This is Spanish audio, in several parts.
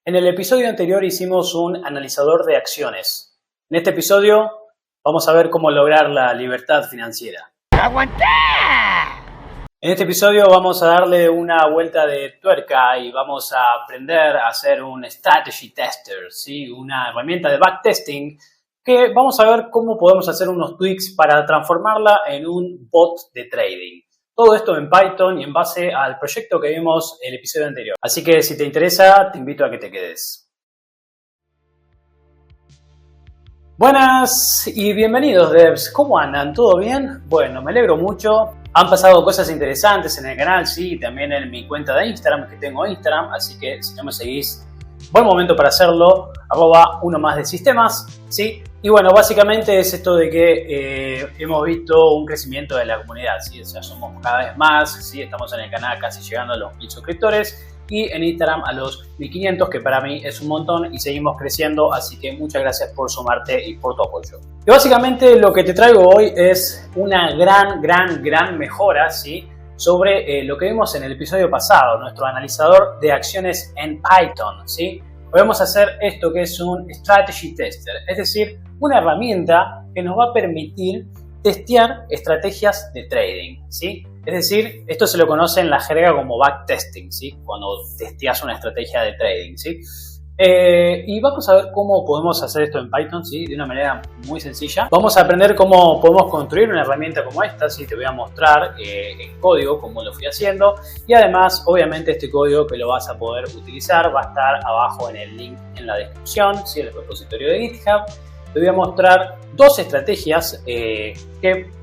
En el episodio anterior hicimos un analizador de acciones. En este episodio vamos a ver cómo lograr la libertad financiera. ¡Aguantá! En este episodio vamos a darle una vuelta de tuerca y vamos a aprender a hacer un strategy tester, ¿sí? Una herramienta de backtesting que vamos a ver cómo podemos hacer unos tweaks para transformarla en un bot de trading. Todo esto en Python y en base al proyecto que vimos en el episodio anterior. Así que si te interesa, te invito a que te quedes. Buenas y bienvenidos devs, ¿cómo andan? ¿Todo bien? Bueno, me alegro mucho. Han pasado cosas interesantes en el canal, sí, y también en mi cuenta de Instagram, que tengo Instagram, así que si no me seguís, buen momento para hacerlo, @1más de sistemas, ¿sí? Y bueno, básicamente es esto de que hemos visto un crecimiento de la comunidad, ¿sí? O sea, somos cada vez más, ¿sí? Estamos en el canal casi llegando a los 1000 suscriptores y en Instagram a los 1500, que para mí es un montón y seguimos creciendo, así que muchas gracias por sumarte y por tu apoyo. Y básicamente lo que te traigo hoy es una gran mejora, ¿sí? Sobre lo que vimos en el episodio pasado, nuestro analizador de acciones en Python, ¿sí? Hoy vamos a hacer esto que es un strategy tester, es decir, una herramienta que nos va a permitir testear estrategias de trading, ¿sí? Es decir, esto se lo conoce en la jerga como backtesting, ¿sí? Cuando testeas una estrategia de trading, ¿sí? Y vamos a ver cómo podemos hacer esto en Python, ¿sí? De una manera muy sencilla. Vamos a aprender cómo podemos construir una herramienta como esta, ¿sí? Te voy a mostrar en código cómo lo fui haciendo y además, obviamente, este código que lo vas a poder utilizar va a estar abajo en el link en la descripción, ¿sí? El repositorio de GitHub. Te voy a mostrar dos estrategias que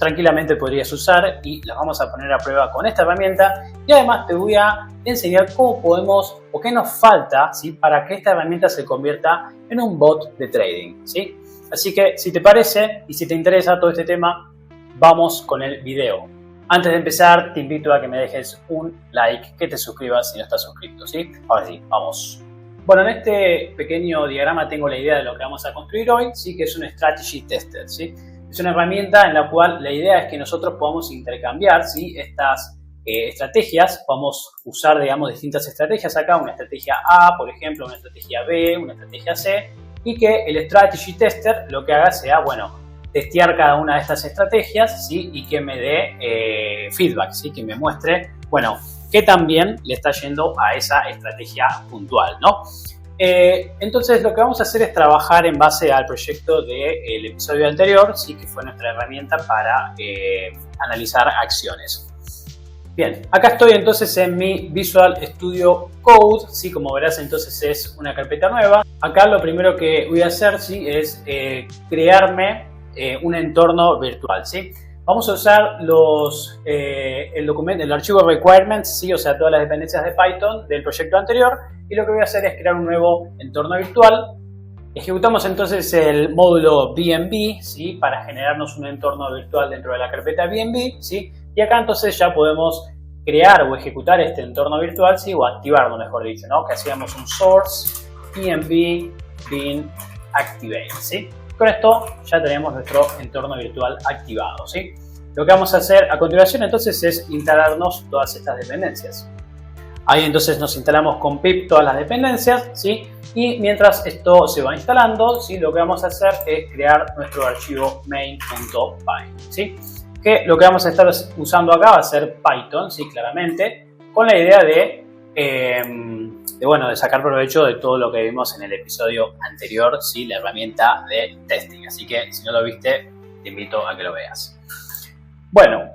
tranquilamente podrías usar y las vamos a poner a prueba con esta herramienta y además te voy a enseñar cómo podemos o qué nos falta, ¿sí? Para que esta herramienta se convierta en un bot de trading, ¿sí? Así que si te parece y si te interesa todo este tema, vamos con el video. Antes de empezar, te invito a que me dejes un like, que te suscribas si no estás suscrito, ¿sí? Ahora sí, vamos. Bueno, en este pequeño diagrama tengo la idea de lo que vamos a construir hoy, ¿sí? Que es un strategy tester, ¿sí? Es una herramienta en la cual la idea es que nosotros podamos intercambiar, ¿sí? Estas estrategias, podemos usar, digamos, distintas estrategias acá, una estrategia A, por ejemplo, una estrategia B, una estrategia C, y que el strategy tester lo que haga sea, bueno, testear cada una de estas estrategias, ¿sí? Y que me dé feedback, ¿sí? Que me muestre, bueno, que también le está yendo a esa estrategia puntual, ¿no? Entonces lo que vamos a hacer es trabajar en base al proyecto del episodio anterior, ¿sí? Que fue nuestra herramienta para analizar acciones. Bien, acá estoy entonces en mi Visual Studio Code, ¿sí? Como verás, entonces es una carpeta nueva. Acá lo primero que voy a hacer, ¿sí? Es crearme un entorno virtual, ¿sí? Vamos a usar el archivo requirements, ¿sí? O sea, todas las dependencias de Python del proyecto anterior. Y lo que voy a hacer es crear un nuevo entorno virtual. Ejecutamos entonces el módulo BNB, ¿sí? Para generarnos un entorno virtual dentro de la carpeta BNB, ¿sí? Y acá entonces ya podemos crear o ejecutar este entorno virtual, ¿sí? O activarlo, mejor dicho, ¿no? Que hacíamos un source BNB bin activate, ¿sí? Con esto ya tenemos nuestro entorno virtual activado, ¿sí? Lo que vamos a hacer a continuación entonces es instalarnos todas estas dependencias. Ahí entonces nos instalamos con pip todas las dependencias, ¿sí? Y mientras esto se va instalando, ¿sí? Lo que vamos a hacer es crear nuestro archivo main.py, ¿sí? Que lo que vamos a estar usando acá va a ser Python, ¿sí? Claramente, con la idea de sacar provecho de todo lo que vimos en el episodio anterior, ¿sí? La herramienta de testing. Así que si no lo viste, te invito a que lo veas. Bueno,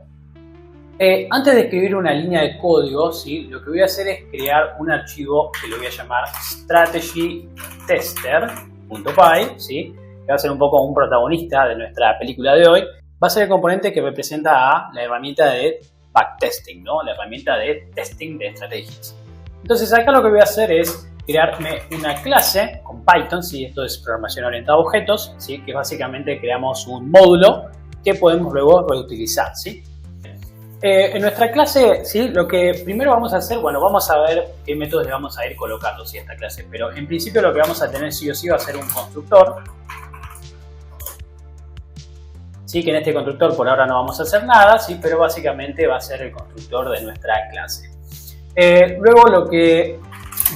antes de escribir una línea de código, ¿sí? Lo que voy a hacer es crear un archivo que lo voy a llamar strategytester.py, ¿sí? Que va a ser un poco un protagonista de nuestra película de hoy. Va a ser el componente que representa a la herramienta de backtesting, ¿no? La herramienta de testing de estrategias. Entonces acá lo que voy a hacer es crearme una clase con Python, ¿sí? Esto es programación orientada a objetos, ¿sí? Que básicamente creamos un módulo que podemos luego reutilizar, ¿sí? En nuestra clase, ¿sí? Lo que primero vamos a hacer, bueno, vamos a ver qué métodos le vamos a ir colocando, ¿sí? A esta clase, pero en principio lo que vamos a tener sí o sí va a ser un constructor, ¿sí? Que en este constructor por ahora no vamos a hacer nada, ¿sí? Pero básicamente va a ser el constructor de nuestra clase. Luego lo que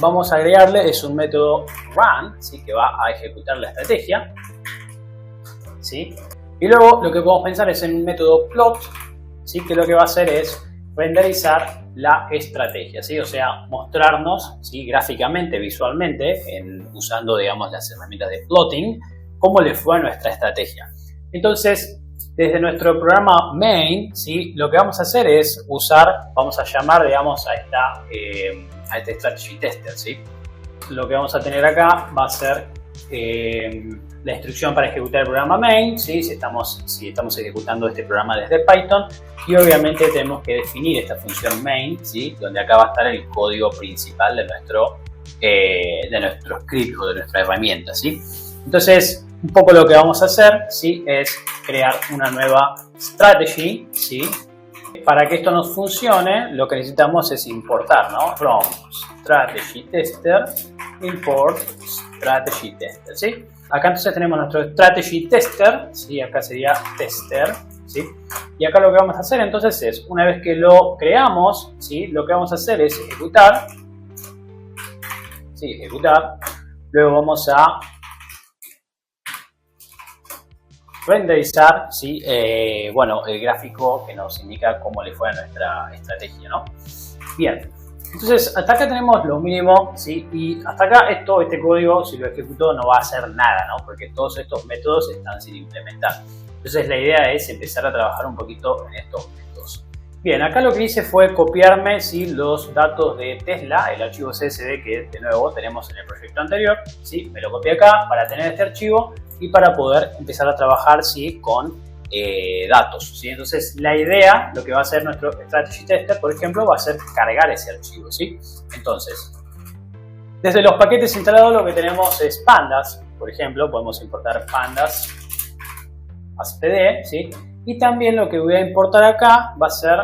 vamos a agregarle es un método run, ¿sí? Que va a ejecutar la estrategia, ¿sí? Y luego lo que podemos pensar es en un método plot, ¿sí? Que lo que va a hacer es renderizar la estrategia, ¿sí? O sea, mostrarnos, ¿sí? Gráficamente, visualmente, usando, digamos, las herramientas de plotting, cómo le fue a nuestra estrategia. Entonces, desde nuestro programa main, ¿sí? Lo que vamos a hacer es vamos a llamar, digamos, a este strategy tester, ¿sí? Lo que vamos a tener acá va a ser la instrucción para ejecutar el programa main, ¿sí? Si estamos ejecutando este programa desde Python, y obviamente tenemos que definir esta función main, ¿sí? Donde acá va a estar el código principal de nuestro script o de nuestra herramienta, ¿sí? Entonces, un poco lo que vamos a hacer, ¿sí? Es crear una nueva strategy, ¿sí? Para que esto nos funcione, lo que necesitamos es importar, ¿no? From strategy tester, import strategy tester, ¿sí? Acá entonces tenemos nuestro strategy tester, ¿sí? Acá sería tester, ¿sí? Y acá lo que vamos a hacer entonces es, una vez que lo creamos, ¿sí? Lo que vamos a hacer es ejecutar, ¿sí? Ejecutar. Luego vamos a renderizar, ¿sí? El gráfico que nos indica cómo le fue a nuestra estrategia, ¿no? Bien, entonces hasta acá tenemos lo mínimo, ¿sí? Y hasta acá este código, si lo ejecuto, no va a hacer nada, ¿no? Porque todos estos métodos están sin implementar. Entonces la idea es empezar a trabajar un poquito en estos métodos. Bien, acá lo que hice fue copiarme, ¿sí? Los datos de Tesla, el archivo CSV que de nuevo tenemos en el proyecto anterior, ¿sí? Me lo copié acá para tener este archivo y para poder empezar a trabajar, ¿sí? Con datos, ¿sí? Entonces la idea, lo que va a hacer nuestro strategy tester, por ejemplo, va a ser cargar ese archivo, ¿sí? Entonces, desde los paquetes instalados lo que tenemos es pandas, por ejemplo, podemos importar pandas as pd, ¿sí? Y también lo que voy a importar acá va a ser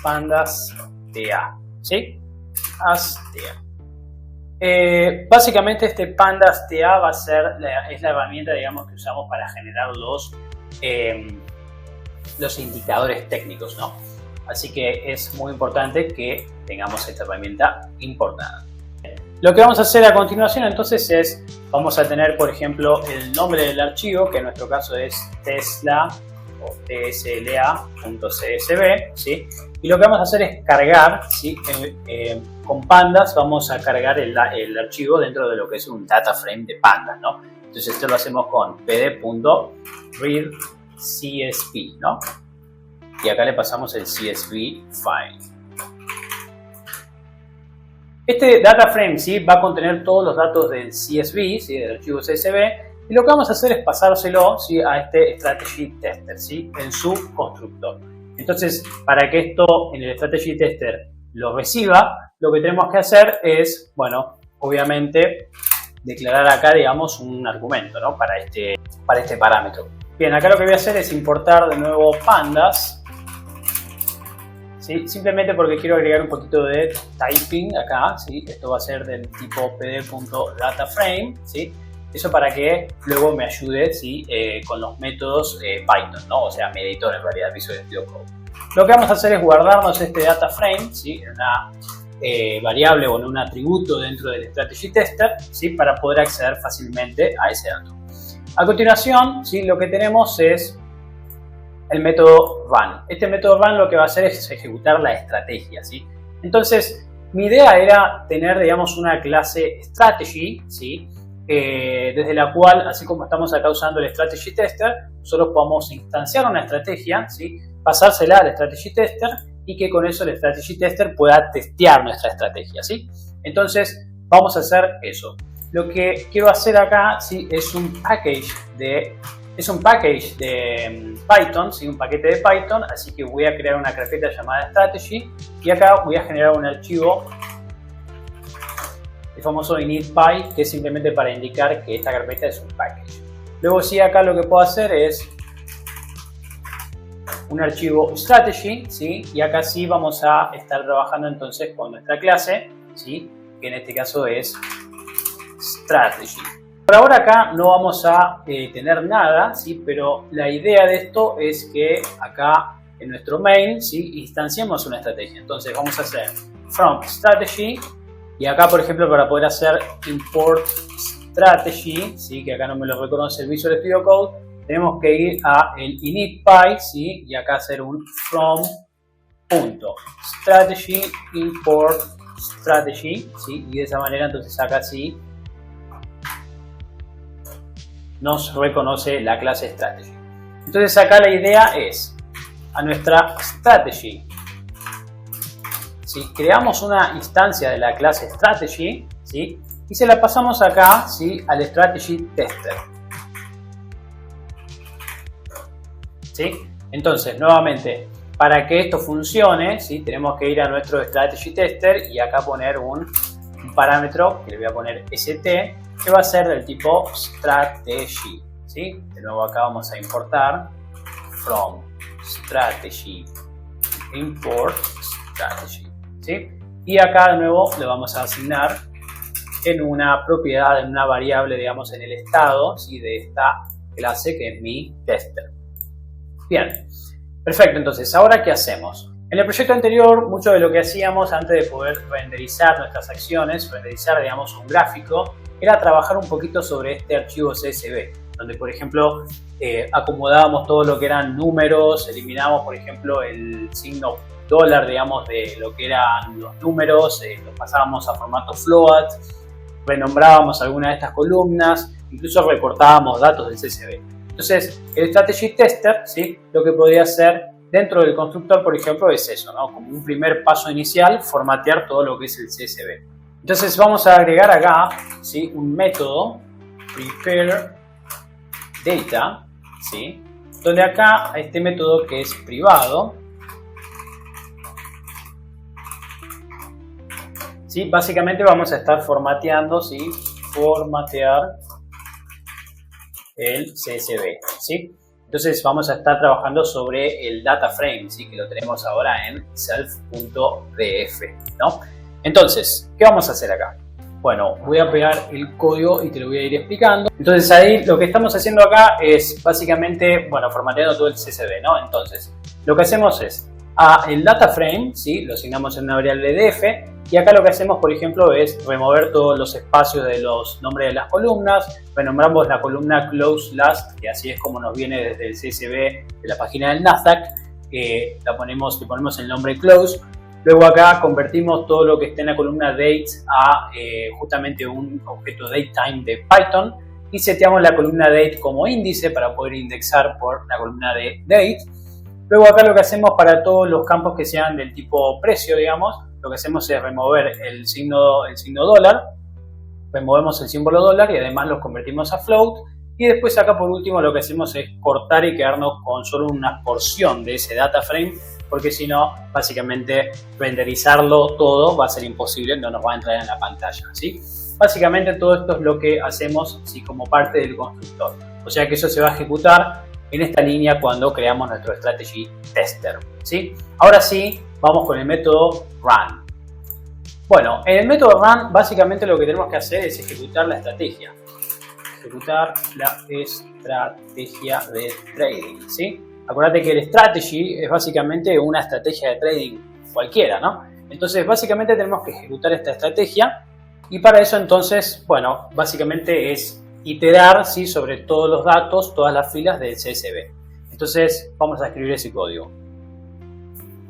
pandas ta, ¿sí? As ta. Básicamente este pandas ta va a ser es la herramienta, digamos, que usamos para generar los indicadores técnicos, ¿no? Así que es muy importante que tengamos esta herramienta importada. Lo que vamos a hacer a continuación entonces es, vamos a tener por ejemplo el nombre del archivo, que en nuestro caso es tesla o tsla.csv, ¿sí? Y lo que vamos a hacer es cargar, ¿sí? Con pandas vamos a cargar el archivo dentro de lo que es un data frame de pandas, ¿no? Entonces esto lo hacemos con pd.readCSV, ¿no? Y acá le pasamos el CSV file. Este data frame, ¿sí? Va a contener todos los datos del CSV, ¿sí? Del archivo CSV, y lo que vamos a hacer es pasárselo, ¿sí? A este strategy tester, ¿sí? En su constructor. Entonces, para que esto en el strategy tester lo reciba, lo que tenemos que hacer es, bueno, obviamente declarar acá, digamos, un argumento, ¿no? Para este parámetro. Bien, acá lo que voy a hacer es importar de nuevo pandas, ¿sí? Simplemente porque quiero agregar un poquito de typing acá, ¿sí? Esto va a ser del tipo pd.dataframe, ¿sí? Eso para que luego me ayude, ¿sí? Con los métodos Python, ¿no? O sea, mi editor en realidad, Visual Studio Code. Lo que vamos a hacer es guardarnos este data frame, ¿sí? En una variable o en un atributo dentro del strategy tester, ¿sí? Para poder acceder fácilmente a ese dato. A continuación, ¿sí? Lo que tenemos es el método run. Este método run lo que va a hacer es ejecutar la estrategia, ¿sí? Entonces, mi idea era tener, digamos, una clase strategy, ¿sí? Desde la cual, así como estamos acá usando el strategy tester, nosotros podamos instanciar una estrategia, ¿sí? Pasársela al strategy tester y que con eso el strategy tester pueda testear nuestra estrategia, ¿sí? Entonces, vamos a hacer eso. Lo que quiero hacer acá, ¿sí? Es un package de Python, ¿sí? Un paquete de Python, así que voy a crear una carpeta llamada strategy y acá voy a generar un archivo, el famoso initpy, que es simplemente para indicar que esta carpeta es un package. Luego sí, acá lo que puedo hacer es un archivo strategy, ¿sí? Y acá sí vamos a estar trabajando entonces con nuestra clase, ¿sí? Que en este caso es strategy. Por ahora acá no vamos a tener nada, ¿sí? Pero la idea de esto es que acá en nuestro main, ¿sí? Instanciemos una estrategia. Entonces vamos a hacer from strategy Y acá, por ejemplo, para poder hacer import strategy, ¿sí? Que acá no me lo reconoce el Visual Studio Code, tenemos que ir a el initpy, ¿sí? Y acá hacer un from.strategy import strategy, ¿sí? Y de esa manera entonces acá sí nos reconoce la clase strategy. Entonces acá la idea es a nuestra strategy, ¿sí? Creamos una instancia de la clase strategy, ¿sí? Y se la pasamos acá, ¿sí? Al strategy tester, ¿sí? Entonces nuevamente, para que esto funcione, ¿sí? Tenemos que ir a nuestro strategy tester y acá poner un parámetro que le voy a poner st, que va a ser del tipo strategy, ¿sí? De nuevo acá vamos a importar from strategy import strategy, ¿sí? Y acá de nuevo le vamos a asignar en una propiedad, en una variable, digamos, en el estado, ¿sí? De esta clase que es mi tester. Bien, perfecto. Entonces, ¿ahora qué hacemos? En el proyecto anterior, mucho de lo que hacíamos antes de poder renderizar nuestras acciones, renderizar, digamos, un gráfico, era trabajar un poquito sobre este archivo CSV, donde, por ejemplo, acomodábamos todo lo que eran números, eliminamos, por ejemplo, el signo dólar, digamos, de lo que eran los números, los pasábamos a formato float, renombrábamos alguna de estas columnas, incluso recortábamos datos del CSV. Entonces, el Strategy Tester, ¿sí? Lo que podría hacer dentro del constructor, por ejemplo, es eso, ¿no? Como un primer paso inicial, formatear todo lo que es el CSV. Entonces, vamos a agregar acá, ¿sí? Un método, prepare data, ¿sí? Donde acá, este método que es privado, ¿sí? Básicamente vamos a estar formateando, ¿sí? Formatear el CSV, ¿sí? Entonces vamos a estar trabajando sobre el data frame, ¿sí? Que lo tenemos ahora en self.df, ¿no? Entonces, ¿qué vamos a hacer acá? Bueno, voy a pegar el código y te lo voy a ir explicando. Entonces ahí lo que estamos haciendo acá es básicamente, bueno, formateando todo el CSV, ¿no? Entonces, lo que hacemos es el data frame, ¿sí? Lo asignamos en una variable df. Y acá lo que hacemos, por ejemplo, es remover todos los espacios de los nombres de las columnas. Renombramos la columna close last, que así es como nos viene desde el CSV de la página del Nasdaq. Le ponemos el nombre close. Luego acá convertimos todo lo que esté en la columna date a justamente un objeto datetime de Python. Y seteamos la columna date como índice para poder indexar por la columna de date. Luego acá lo que hacemos para todos los campos que sean del tipo precio, digamos, lo que hacemos es remover el signo dólar, removemos el símbolo dólar y además los convertimos a float. Y después acá por último lo que hacemos es cortar y quedarnos con solo una porción de ese data frame, porque si no, básicamente renderizarlo todo va a ser imposible, no nos va a entrar en la pantalla, ¿sí? Básicamente todo esto es lo que hacemos, ¿sí? Como parte del constructor. O sea que eso se va a ejecutar en esta línea cuando creamos nuestro Strategy Tester, ¿sí? Ahora sí, vamos con el método Run. Bueno, en el método Run básicamente lo que tenemos que hacer es ejecutar la estrategia. Ejecutar la estrategia de trading, ¿sí? Acuérdate que el strategy es básicamente una estrategia de trading cualquiera, ¿no? Entonces básicamente tenemos que ejecutar esta estrategia y para eso entonces, bueno, básicamente es iterar, ¿sí? Sobre todos los datos, todas las filas del CSV. Entonces vamos a escribir ese código.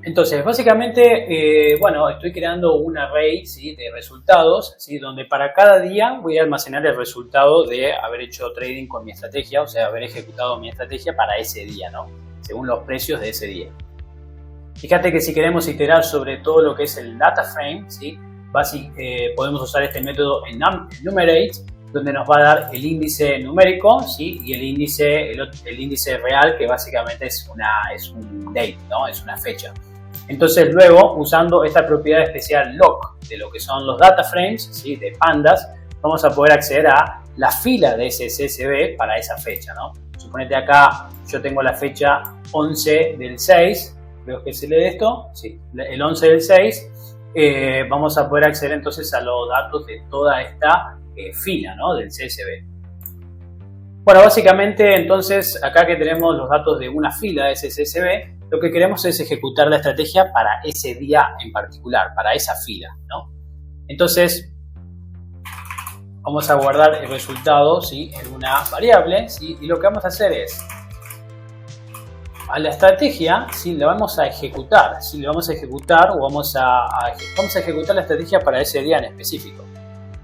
Entonces básicamente, bueno, estoy creando un array, ¿sí? De resultados, ¿sí? Donde para cada día voy a almacenar el resultado de haber hecho trading con mi estrategia, o sea, haber ejecutado mi estrategia para ese día, ¿no? Según los precios de ese día. Fíjate que si queremos iterar sobre todo lo que es el data frame, ¿sí? Podemos usar este método enumerate, donde nos va a dar el índice numérico, ¿sí? Y el índice real, que básicamente es un date, ¿no? Es una fecha. Entonces luego, usando esta propiedad especial lock de lo que son los data frames, ¿sí? De pandas, vamos a poder acceder a la fila de ese CSV para esa fecha, ¿no? Suponete acá yo tengo la fecha 11 del 6, creo que se lee esto, sí, el 11 del 6, vamos a poder acceder entonces a los datos de toda esta fila, ¿no? Del CSV. Bueno, básicamente entonces acá que tenemos los datos de una fila de ese CSV, lo que queremos es ejecutar la estrategia para ese día en particular, para esa fila, ¿no? Entonces vamos a guardar el resultado, ¿sí?, en una variable, ¿sí? Y lo que vamos a hacer es, a la estrategia, ¿sí?, la vamos a ejecutar, ¿sí? Le vamos a ejecutar o vamos a ejecutar la estrategia para ese día en específico.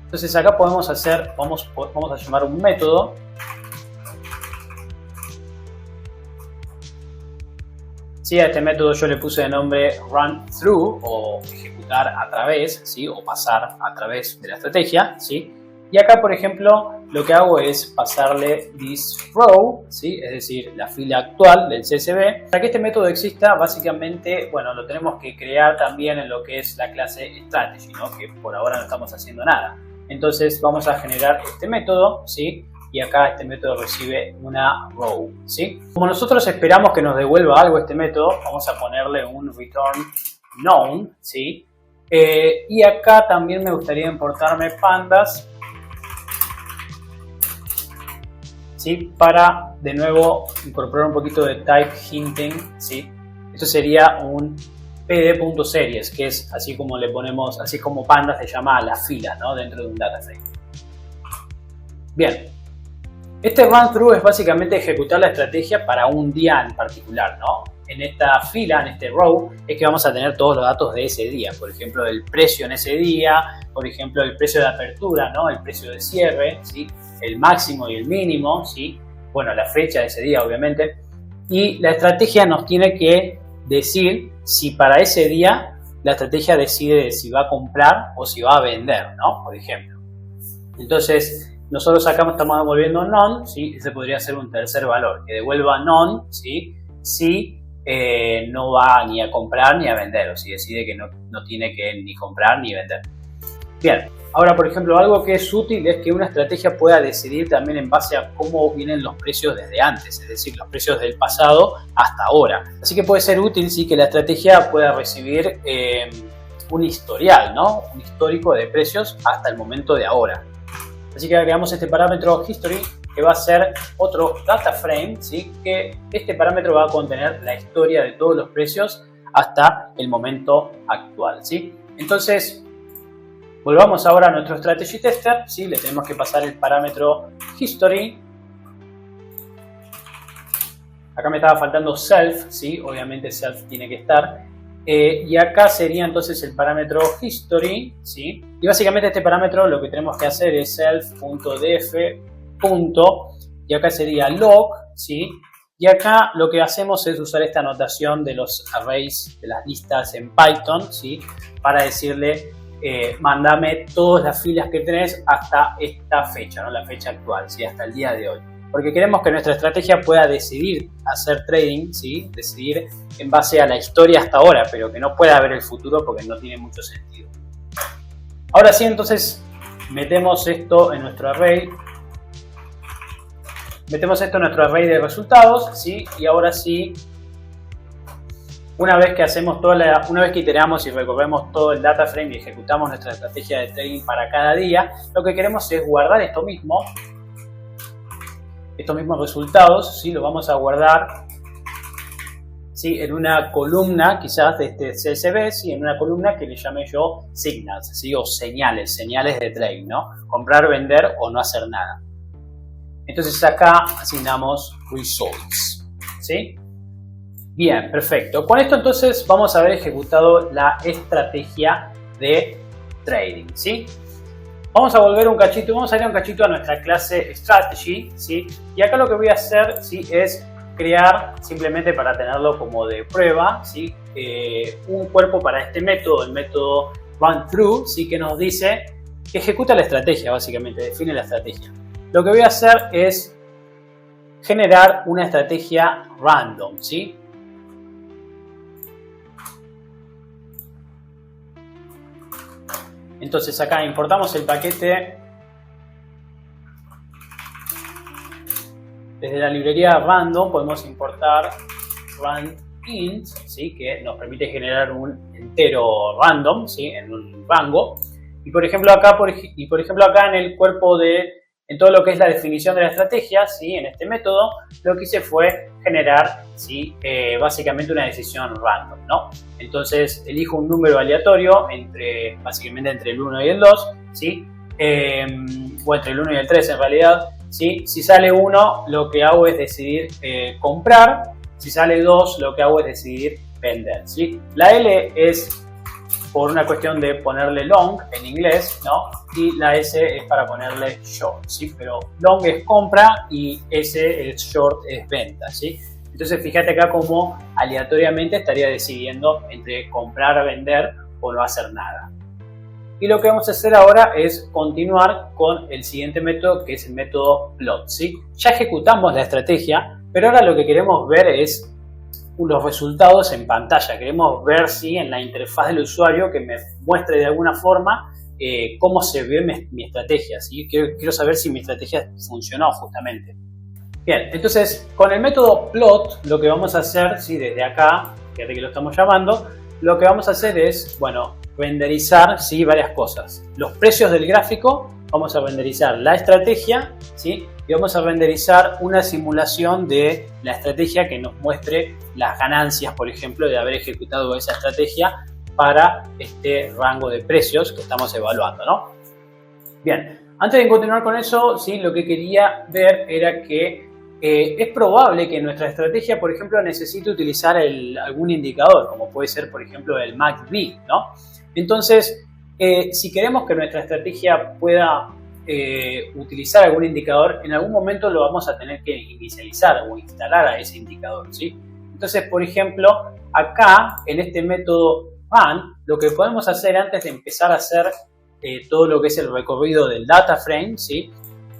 Entonces acá podemos hacer, vamos a llamar un método. Sí, a este método yo le puse de nombre run through o ejecutar a través, ¿sí?, o pasar a través de la estrategia, ¿sí? Y acá, por ejemplo, lo que hago es pasarle this row, ¿sí?, es decir, la fila actual del CSV. Para que este método exista, básicamente, bueno, lo tenemos que crear también en lo que es la clase strategy, ¿no?, que por ahora no estamos haciendo nada. Entonces vamos a generar este método, ¿sí?, y acá este método recibe una row, ¿sí? Como nosotros esperamos que nos devuelva algo este método, vamos a ponerle un return known, ¿sí? Y acá también me gustaría importarme pandas, ¿sí?, para de nuevo incorporar un poquito de type hinting, ¿sí? Esto sería un pd.series, que es así como le ponemos, así como pandas se llama a las filas, ¿no?, dentro de un data frame. Bien, este run through es básicamente ejecutar la estrategia para un día en particular, ¿no? En esta fila, en este row, es que vamos a tener todos los datos de ese día. Por ejemplo, el precio en ese día, por ejemplo, el precio de apertura, ¿no?, el precio de cierre, ¿sí?, el máximo y el mínimo, ¿sí?, bueno, la fecha de ese día, obviamente. Y la estrategia nos tiene que decir si para ese día la estrategia decide si va a comprar o si va a vender, ¿no?, por ejemplo. Entonces, nosotros acá estamos devolviendo none, ¿sí? Ese podría ser un tercer valor, que devuelva none, ¿sí?, si no va ni a comprar ni a vender, o si decide que no tiene que ni comprar ni vender. Bien, ahora, por ejemplo, algo que es útil es que una estrategia pueda decidir también en base a cómo vienen los precios desde antes, es decir, los precios del pasado hasta ahora. Así que puede ser útil, sí, que la estrategia pueda recibir un historial, ¿no?, un histórico de precios hasta el momento de ahora. Así que agregamos este parámetro history, que va a ser otro data frame, ¿sí?, que este parámetro va a contener la historia de todos los precios hasta el momento actual, ¿sí? Entonces, volvamos ahora a nuestro strategy tester, ¿sí? Le tenemos que pasar el parámetro history. Acá me estaba faltando self, ¿sí? Obviamente self tiene que estar. Y acá sería entonces el parámetro history, ¿sí? Y básicamente este parámetro lo que tenemos que hacer es self.df. Y acá sería log, ¿sí? Y acá lo que hacemos es usar esta notación de los arrays, de las listas en Python, ¿sí?, para decirle mándame todas las filas que tenés hasta esta fecha, ¿no?, la fecha actual, ¿sí?, hasta el día de hoy. Porque queremos que nuestra estrategia pueda decidir hacer trading, ¿sí?, decidir en base a la historia hasta ahora, pero que no pueda ver el futuro porque no tiene mucho sentido. Ahora sí, entonces metemos esto en nuestro array. Metemos esto en nuestro array de resultados, ¿sí? Y ahora sí, una vez que iteramos y recorremos todo el data frame y ejecutamos nuestra estrategia de trading para cada día, lo que queremos es guardar estos mismos resultados, ¿sí? Lo vamos a guardar, ¿sí?, en una columna quizás de este CSV, ¿sí?, en una columna que le llame yo signals, ¿sí?, o señales de trading, ¿no? Comprar, vender o no hacer nada. Entonces acá asignamos results, ¿sí? Bien, perfecto. Con esto entonces vamos a haber ejecutado la estrategia de trading, ¿sí? Vamos a volver un cachito, vamos a ir un cachito a nuestra clase strategy, ¿sí? Y acá lo que voy a hacer, ¿sí?, es crear, simplemente para tenerlo como de prueba, ¿sí?, un cuerpo para este método, el método run through, ¿sí?, que nos dice que ejecuta la estrategia, básicamente, define la estrategia. Lo que voy a hacer es generar una estrategia random, ¿sí? Entonces acá importamos el paquete desde la librería random, podemos importar randint, ¿sí?, que nos permite generar un entero random, ¿sí?, en un rango. Y por ejemplo acá en el cuerpo de en todo lo que es la definición de la estrategia, ¿sí? En este método, lo que hice fue generar, ¿sí? Básicamente una decisión random, ¿no? Entonces, elijo un número aleatorio básicamente entre el 1 y el 2, ¿sí? O entre el 1 y el 3 en realidad, ¿sí? Si sale 1, lo que hago es decidir comprar. Si sale 2, lo que hago es decidir vender, ¿sí? La L es por una cuestión de ponerle long en inglés, ¿no? Y la S es para ponerle short, ¿sí? Pero long es compra y S es short, es venta, ¿sí? Entonces fíjate acá cómo aleatoriamente estaría decidiendo entre comprar, vender o no hacer nada. Y lo que vamos a hacer ahora es continuar con el siguiente método, que es el método plot, ¿sí? Ya ejecutamos la estrategia, pero ahora lo que queremos ver es los resultados en pantalla. Queremos ver, ¿sí? En la interfaz del usuario que me muestre de alguna forma cómo se ve mi estrategia, ¿sí? Quiero saber si mi estrategia funcionó justamente. Bien, entonces con el método plot lo que vamos a hacer, ¿sí? Desde acá, fíjate que lo estamos llamando, lo que vamos a hacer es, bueno, renderizar, ¿sí? Varias cosas. Los precios del gráfico, vamos a renderizar la estrategia, ¿sí? Y vamos a renderizar una simulación de la estrategia que nos muestre las ganancias, por ejemplo, de haber ejecutado esa estrategia para este rango de precios que estamos evaluando, ¿no? Bien, antes de continuar con eso, ¿sí? Lo que quería ver era que es probable que nuestra estrategia, por ejemplo, necesite utilizar algún indicador, como puede ser, por ejemplo, el MACD, ¿no? Entonces, si queremos que nuestra estrategia pueda utilizar algún indicador, en algún momento lo vamos a tener que inicializar o instalar a ese indicador, ¿sí? Entonces, por ejemplo, acá, en este método run, lo que podemos hacer antes de empezar a hacer todo lo que es el recorrido del data frame, ¿sí?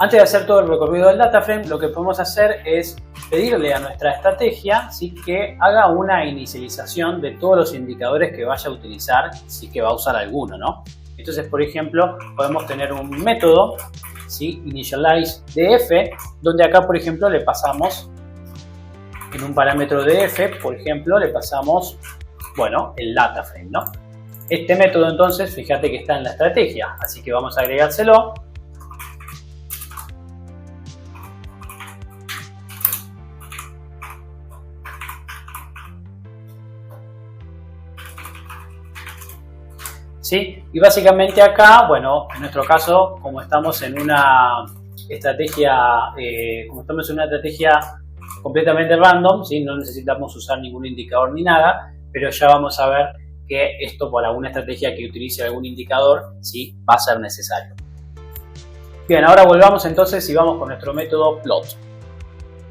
Antes de hacer todo el recorrido del data frame, lo que podemos hacer es pedirle a nuestra estrategia, ¿sí? Que haga una inicialización de todos los indicadores que vaya a utilizar, si que va a usar alguno, ¿no? Entonces, por ejemplo, podemos tener un método, ¿sí? InitializeDF, donde acá, por ejemplo, le pasamos en un parámetro df, por ejemplo, le pasamos, bueno, el data frame, ¿no? Este método, entonces, fíjate que está en la estrategia, así que vamos a agregárselo. ¿Sí? Y básicamente acá, bueno, en nuestro caso, como estamos en una estrategia, completamente random, ¿sí? No necesitamos usar ningún indicador ni nada, pero ya vamos a ver que esto por alguna estrategia que utilice algún indicador, ¿sí? Va a ser necesario. Bien, ahora volvamos entonces y vamos con nuestro método plot.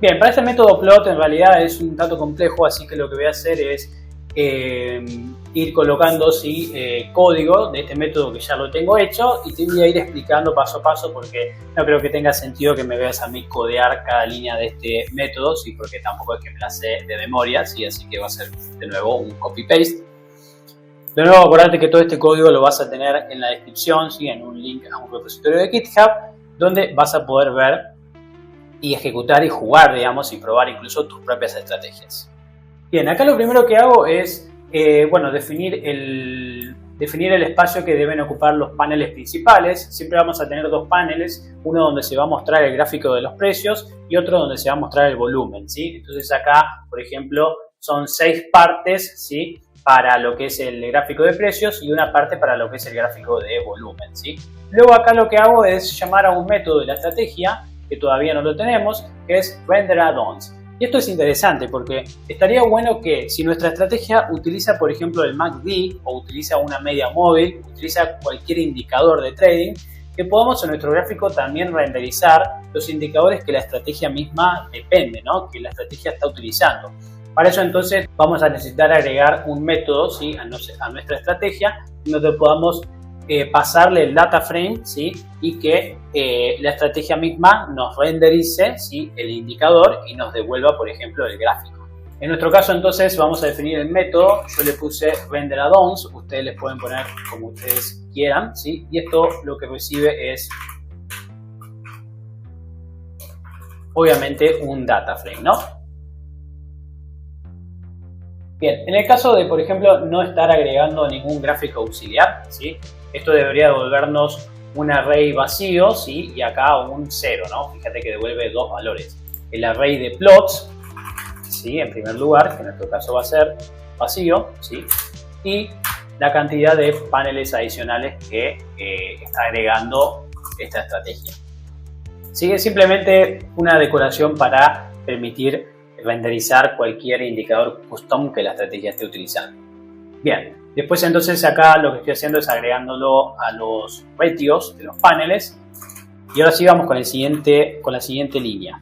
Bien, para este método plot en realidad es un tanto complejo, así que lo que voy a hacer es ir colocando, ¿sí? Código de este método que ya lo tengo hecho y te voy a ir explicando paso a paso porque no creo que tenga sentido que me veas a mí codear cada línea de este método, ¿sí? Porque tampoco es que me la sé de memoria, ¿sí? Así que va a ser de nuevo un copy-paste. De nuevo, acordate que todo este código lo vas a tener en la descripción, ¿sí? En un link a un repositorio de GitHub donde vas a poder ver y ejecutar y jugar, digamos, y probar incluso tus propias estrategias. Bien, acá lo primero que hago es, bueno, definir el espacio que deben ocupar los paneles principales. Siempre vamos a tener dos paneles, uno donde se va a mostrar el gráfico de los precios y otro donde se va a mostrar el volumen, ¿sí? Entonces acá, por ejemplo, son 6 partes, ¿sí? Para lo que es el gráfico de precios y una parte para lo que es el gráfico de volumen, ¿sí? Luego acá lo que hago es llamar a un método de la estrategia, que todavía no lo tenemos, que es RenderAddons. Y esto es interesante porque estaría bueno que si nuestra estrategia utiliza, por ejemplo, el MACD o utiliza una media móvil, utiliza cualquier indicador de trading, que podamos en nuestro gráfico también renderizar los indicadores que la estrategia misma depende, ¿no? Que la estrategia está utilizando. Para eso entonces vamos a necesitar agregar un método, ¿sí? a nuestra estrategia donde podamos pasarle el data frame, ¿sí? Y que la estrategia misma nos renderice, ¿sí? El indicador y nos devuelva, por ejemplo, el gráfico. En nuestro caso entonces vamos a definir el método. Yo le puse RenderAddons, ustedes les pueden poner como ustedes quieran, ¿sí? Y esto lo que recibe es obviamente un data frame, ¿no? Bien, en el caso de, por ejemplo, no estar agregando ningún gráfico auxiliar, ¿sí? Esto debería devolvernos un array vacío, ¿sí? Y acá un 0, ¿no? Fíjate que devuelve dos valores. El array de plots, ¿sí? En primer lugar, que en nuestro caso va a ser vacío, ¿sí? Y la cantidad de paneles adicionales que está agregando esta estrategia. Sigue simplemente una decoración para permitir renderizar cualquier indicador custom que la estrategia esté utilizando. Bien, después entonces acá lo que estoy haciendo es agregándolo a los ratios de los paneles. Y ahora sí vamos con la siguiente línea.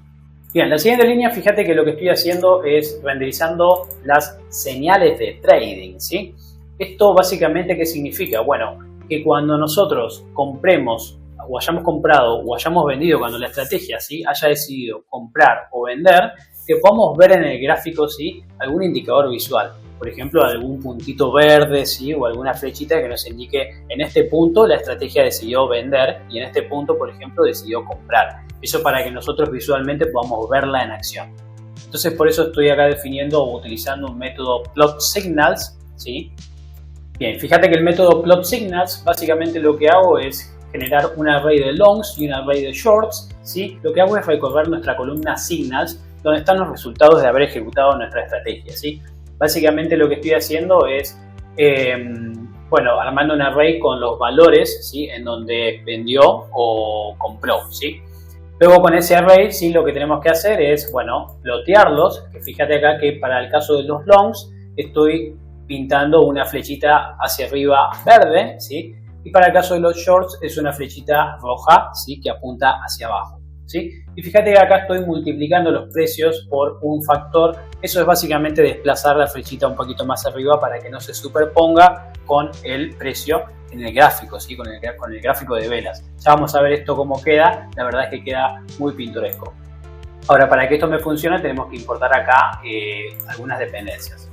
Bien, la siguiente línea, fíjate que lo que estoy haciendo es renderizando las señales de trading, ¿sí? Esto básicamente, ¿qué significa? Bueno, que cuando nosotros compremos o hayamos comprado o hayamos vendido, cuando la estrategia, ¿sí?, haya decidido comprar o vender, que podamos ver en el gráfico, ¿sí?, algún indicador visual. Por ejemplo, algún puntito verde, ¿sí?, o alguna flechita que nos indique en este punto la estrategia decidió vender y en este punto, por ejemplo, decidió comprar. Eso para que nosotros visualmente podamos verla en acción. Entonces, por eso estoy acá definiendo o utilizando un método plot signals, ¿sí? Bien, fíjate que el método plot signals, básicamente lo que hago es generar un array de longs y un array de shorts, ¿sí? Lo que hago es recorrer nuestra columna signals, donde están los resultados de haber ejecutado nuestra estrategia, ¿sí? Básicamente lo que estoy haciendo es, armando un array con los valores, ¿sí?, en donde vendió o compró, ¿sí? Luego con ese array, ¿sí?, lo que tenemos que hacer es, plotearlos, que fíjate acá que para el caso de los longs estoy pintando una flechita hacia arriba verde, ¿sí? Y para el caso de los shorts es una flechita roja, ¿sí?, que apunta hacia abajo, ¿sí? Y fíjate que acá estoy multiplicando los precios por un factor. Eso es básicamente desplazar la flechita un poquito más arriba para que no se superponga con el precio en el gráfico, ¿sí?, con el gráfico de velas. Ya vamos a ver esto cómo queda. La verdad es que queda muy pintoresco. Ahora, para que esto me funcione tenemos que importar acá algunas dependencias.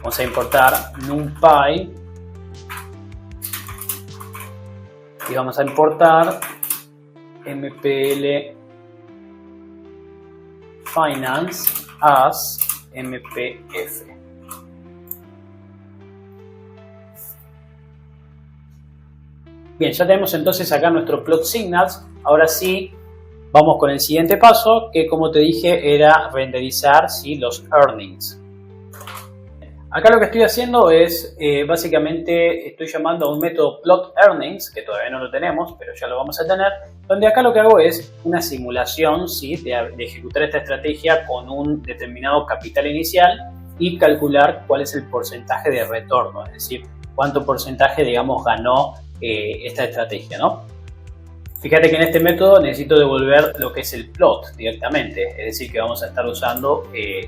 Vamos a importar NumPy y vamos a importar MPL Finance as MPF. Bien, ya tenemos entonces acá nuestro plot signals. Ahora sí, vamos con el siguiente paso, que como te dije era renderizar, ¿sí?, los earnings. Acá lo que estoy haciendo es, básicamente estoy llamando a un método plot earnings, que todavía no lo tenemos, pero ya lo vamos a tener, donde acá lo que hago es una simulación, ¿sí?, de ejecutar esta estrategia con un determinado capital inicial y calcular cuál es el porcentaje de retorno, es decir, cuánto porcentaje, digamos, ganó esta estrategia, ¿no? Fíjate que en este método necesito devolver lo que es el plot directamente, es decir, que vamos a estar usando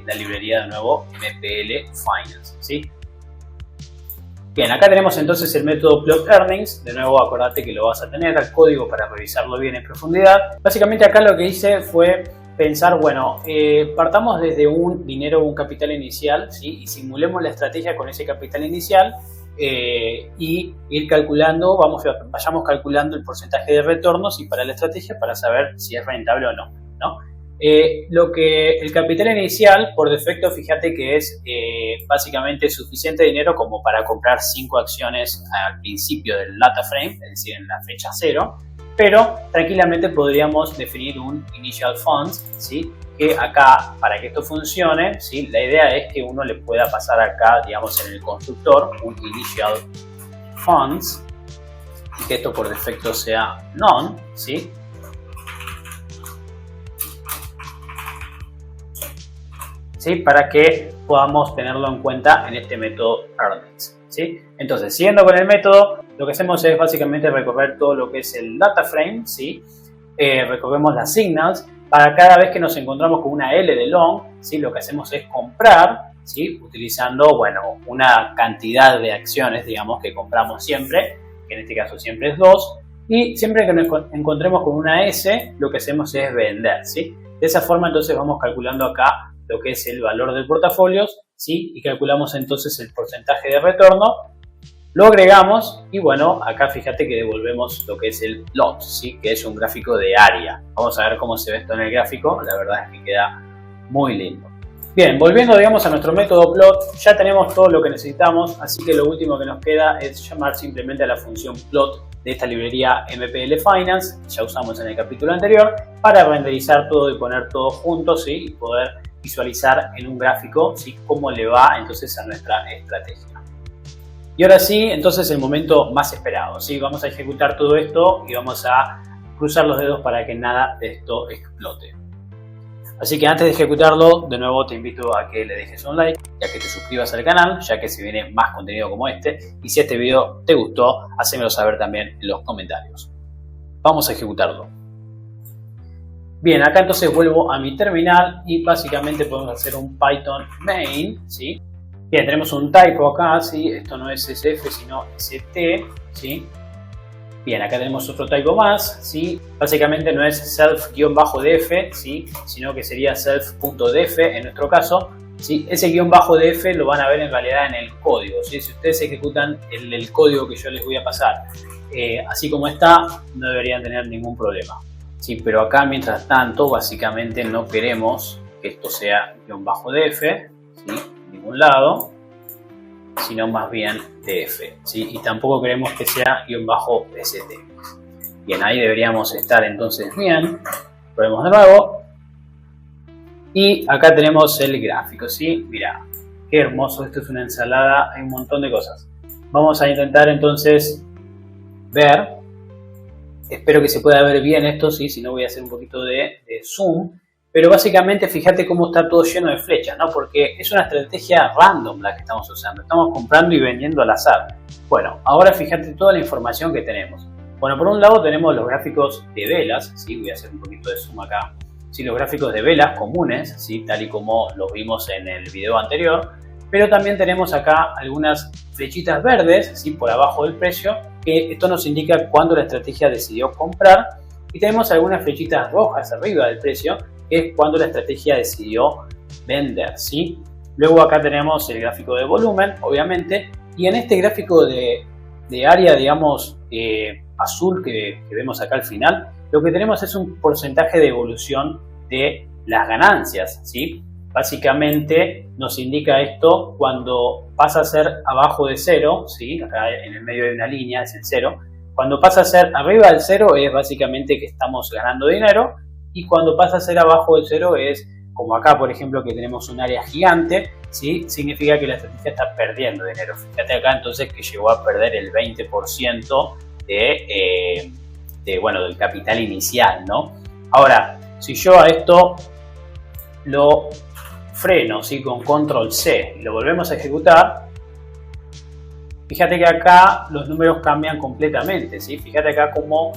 la librería de nuevo MPL Finance, ¿sí? Bien, acá tenemos entonces el método plot earnings. De nuevo, acordate que lo vas a tener al código para revisarlo bien en profundidad. Básicamente acá lo que hice fue pensar, partamos desde un dinero o un capital inicial, ¿sí?, y simulemos la estrategia con ese capital inicial. Y ir calculando, vayamos calculando el porcentaje de retornos y para la estrategia para saber si es rentable o no, ¿no? El capital inicial por defecto, fíjate que es básicamente suficiente dinero como para comprar 5 acciones al principio del data frame, es decir, en la fecha 0, pero tranquilamente podríamos definir un initial funds, ¿sí?, que acá, para que esto funcione, ¿sí?, la idea es que uno le pueda pasar acá, digamos, en el constructor, un initial funds, y que esto por defecto sea none, ¿sí? ¿Sí? Para que podamos tenerlo en cuenta en este método earnings, ¿sí? Entonces, siguiendo con el método, lo que hacemos es básicamente recorrer todo lo que es el data frame, ¿sí? Recorremos las signals. Para cada vez que nos encontramos con una L de long, ¿sí?, lo que hacemos es comprar, ¿sí?, utilizando, una cantidad de acciones, digamos, que compramos siempre, que en este caso siempre es 2, y siempre que nos encontremos con una S, lo que hacemos es vender, ¿sí? De esa forma entonces vamos calculando acá lo que es el valor del portafolio, ¿sí?, y calculamos entonces el porcentaje de retorno. Lo agregamos y acá fíjate que devolvemos lo que es el plot, ¿sí?, que es un gráfico de área. Vamos a ver cómo se ve esto en el gráfico, la verdad es que queda muy lindo. Bien, volviendo digamos a nuestro método plot, ya tenemos todo lo que necesitamos, así que lo último que nos queda es llamar simplemente a la función plot de esta librería MPL Finance, que ya usamos en el capítulo anterior, para renderizar todo y poner todo junto, ¿sí? Y poder visualizar en un gráfico, ¿sí? Cómo le va entonces a nuestra estrategia. Y ahora sí, entonces el momento más esperado, ¿sí? Vamos a ejecutar todo esto y vamos a cruzar los dedos para que nada de esto explote. Así que antes de ejecutarlo, de nuevo te invito a que le dejes un like y a que te suscribas al canal, ya que se viene más contenido como este. Y si este video te gustó, hacémelo saber también en los comentarios. Vamos a ejecutarlo. Bien, acá entonces vuelvo a mi terminal y básicamente podemos hacer un Python main, ¿sí? Bien, tenemos un typo acá, ¿sí? Esto no es SF sino ST, ¿sí? Bien, acá tenemos otro typo más, ¿sí? Básicamente no es self-df, ¿sí? Sino que sería self.df en nuestro caso, ¿sí? Ese -df lo van a ver en realidad en el código, ¿sí? Si ustedes ejecutan el código que yo les voy a pasar así como está, no deberían tener ningún problema, ¿sí? Pero acá, mientras tanto, básicamente no queremos que esto sea -df, ¿sí? En ningún lado, sino más bien df, ¿sí? Y tampoco queremos que sea -st. Bien, ahí deberíamos estar entonces bien. Probemos de nuevo. Y acá tenemos el gráfico, ¿sí? Mirá, qué hermoso, esto es una ensalada, hay un montón de cosas. Vamos a intentar entonces ver. Espero que se pueda ver bien esto, ¿sí? Si no voy a hacer un poquito de zoom. Pero básicamente fíjate cómo está todo lleno de flechas, ¿no? Porque es una estrategia random la que estamos usando. Estamos comprando y vendiendo al azar. Bueno, ahora fíjate toda la información que tenemos. Bueno, por un lado tenemos los gráficos de velas, ¿sí? Voy a hacer un poquito de zoom acá. Sí, los gráficos de velas comunes, ¿sí? Tal y como los vimos en el video anterior. Pero también tenemos acá algunas flechitas verdes, ¿sí? Por abajo del precio, que esto nos indica cuándo la estrategia decidió comprar. Y tenemos algunas flechitas rojas arriba del precio, que es cuando la estrategia decidió vender, ¿sí? Luego acá tenemos el gráfico de volumen, obviamente, y en este gráfico de área, digamos, azul que vemos acá al final, lo que tenemos es un porcentaje de evolución de las ganancias, ¿sí? Básicamente nos indica esto cuando pasa a ser abajo de cero, ¿sí? Acá en el medio hay una línea, es el cero. Cuando pasa a ser arriba del cero es básicamente que estamos ganando dinero. Y cuando pasa a ser abajo del cero es, como acá por ejemplo que tenemos un área gigante, ¿sí? Significa que la estrategia está perdiendo dinero. Fíjate acá entonces que llegó a perder el 20% del capital inicial, ¿no? Ahora, si yo a esto lo freno, ¿sí? Con control C y lo volvemos a ejecutar, fíjate que acá los números cambian completamente, ¿sí? Fíjate acá cómo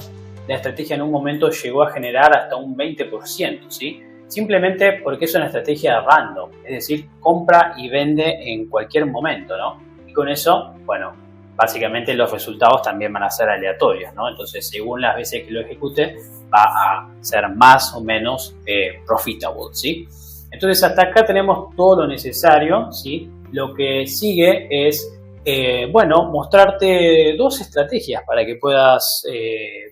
la estrategia en un momento llegó a generar hasta un 20%, ¿sí? Simplemente porque es una estrategia random, es decir, compra y vende en cualquier momento, ¿no? Y con eso, bueno, básicamente los resultados también van a ser aleatorios, ¿no? Entonces, según las veces que lo ejecute, va a ser más o menos profitable, ¿sí? Entonces, hasta acá tenemos todo lo necesario, ¿sí? Lo que sigue es mostrarte dos estrategias para que puedas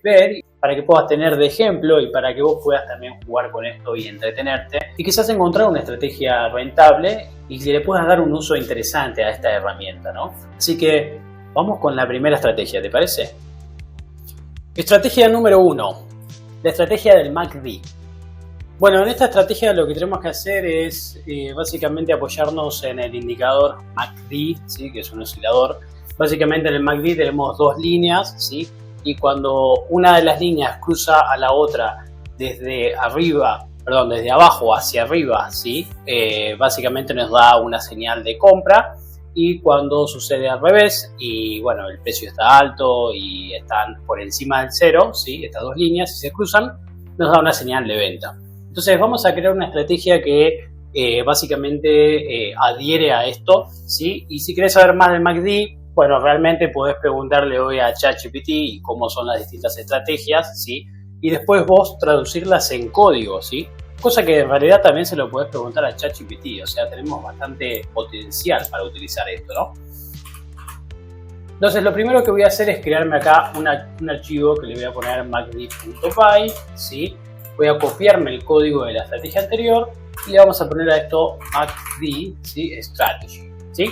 ver, para que puedas tener de ejemplo y para que vos puedas también jugar con esto y entretenerte y quizás encontrar una estrategia rentable y que le puedas dar un uso interesante a esta herramienta, ¿no? Así que vamos con la primera estrategia, ¿te parece? Estrategia número 1, la estrategia del MACD. Bueno, en esta estrategia lo que tenemos que hacer es básicamente apoyarnos en el indicador MACD, ¿sí? Que es un oscilador. Básicamente en el MACD tenemos dos líneas, ¿sí? Y cuando una de las líneas cruza a la otra desde abajo hacia arriba, ¿sí? Básicamente nos da una señal de compra. Y cuando sucede al revés y bueno, el precio está alto y están por encima del cero, ¿sí? Estas dos líneas, si se cruzan, nos da una señal de venta. Entonces vamos a crear una estrategia que básicamente adhiere a esto, ¿sí? Y si querés saber más del MACD, bueno, realmente podés preguntarle hoy a ChatGPT y cómo son las distintas estrategias, ¿sí? Y después vos traducirlas en código, ¿sí? Cosa que en realidad también se lo podés preguntar a ChatGPT, o sea, tenemos bastante potencial para utilizar esto, ¿no? Entonces lo primero que voy a hacer es crearme acá un archivo que le voy a poner macd.py, ¿sí? Voy a copiarme el código de la estrategia anterior y le vamos a poner a esto MACD, ¿sí? Strategy, ¿sí?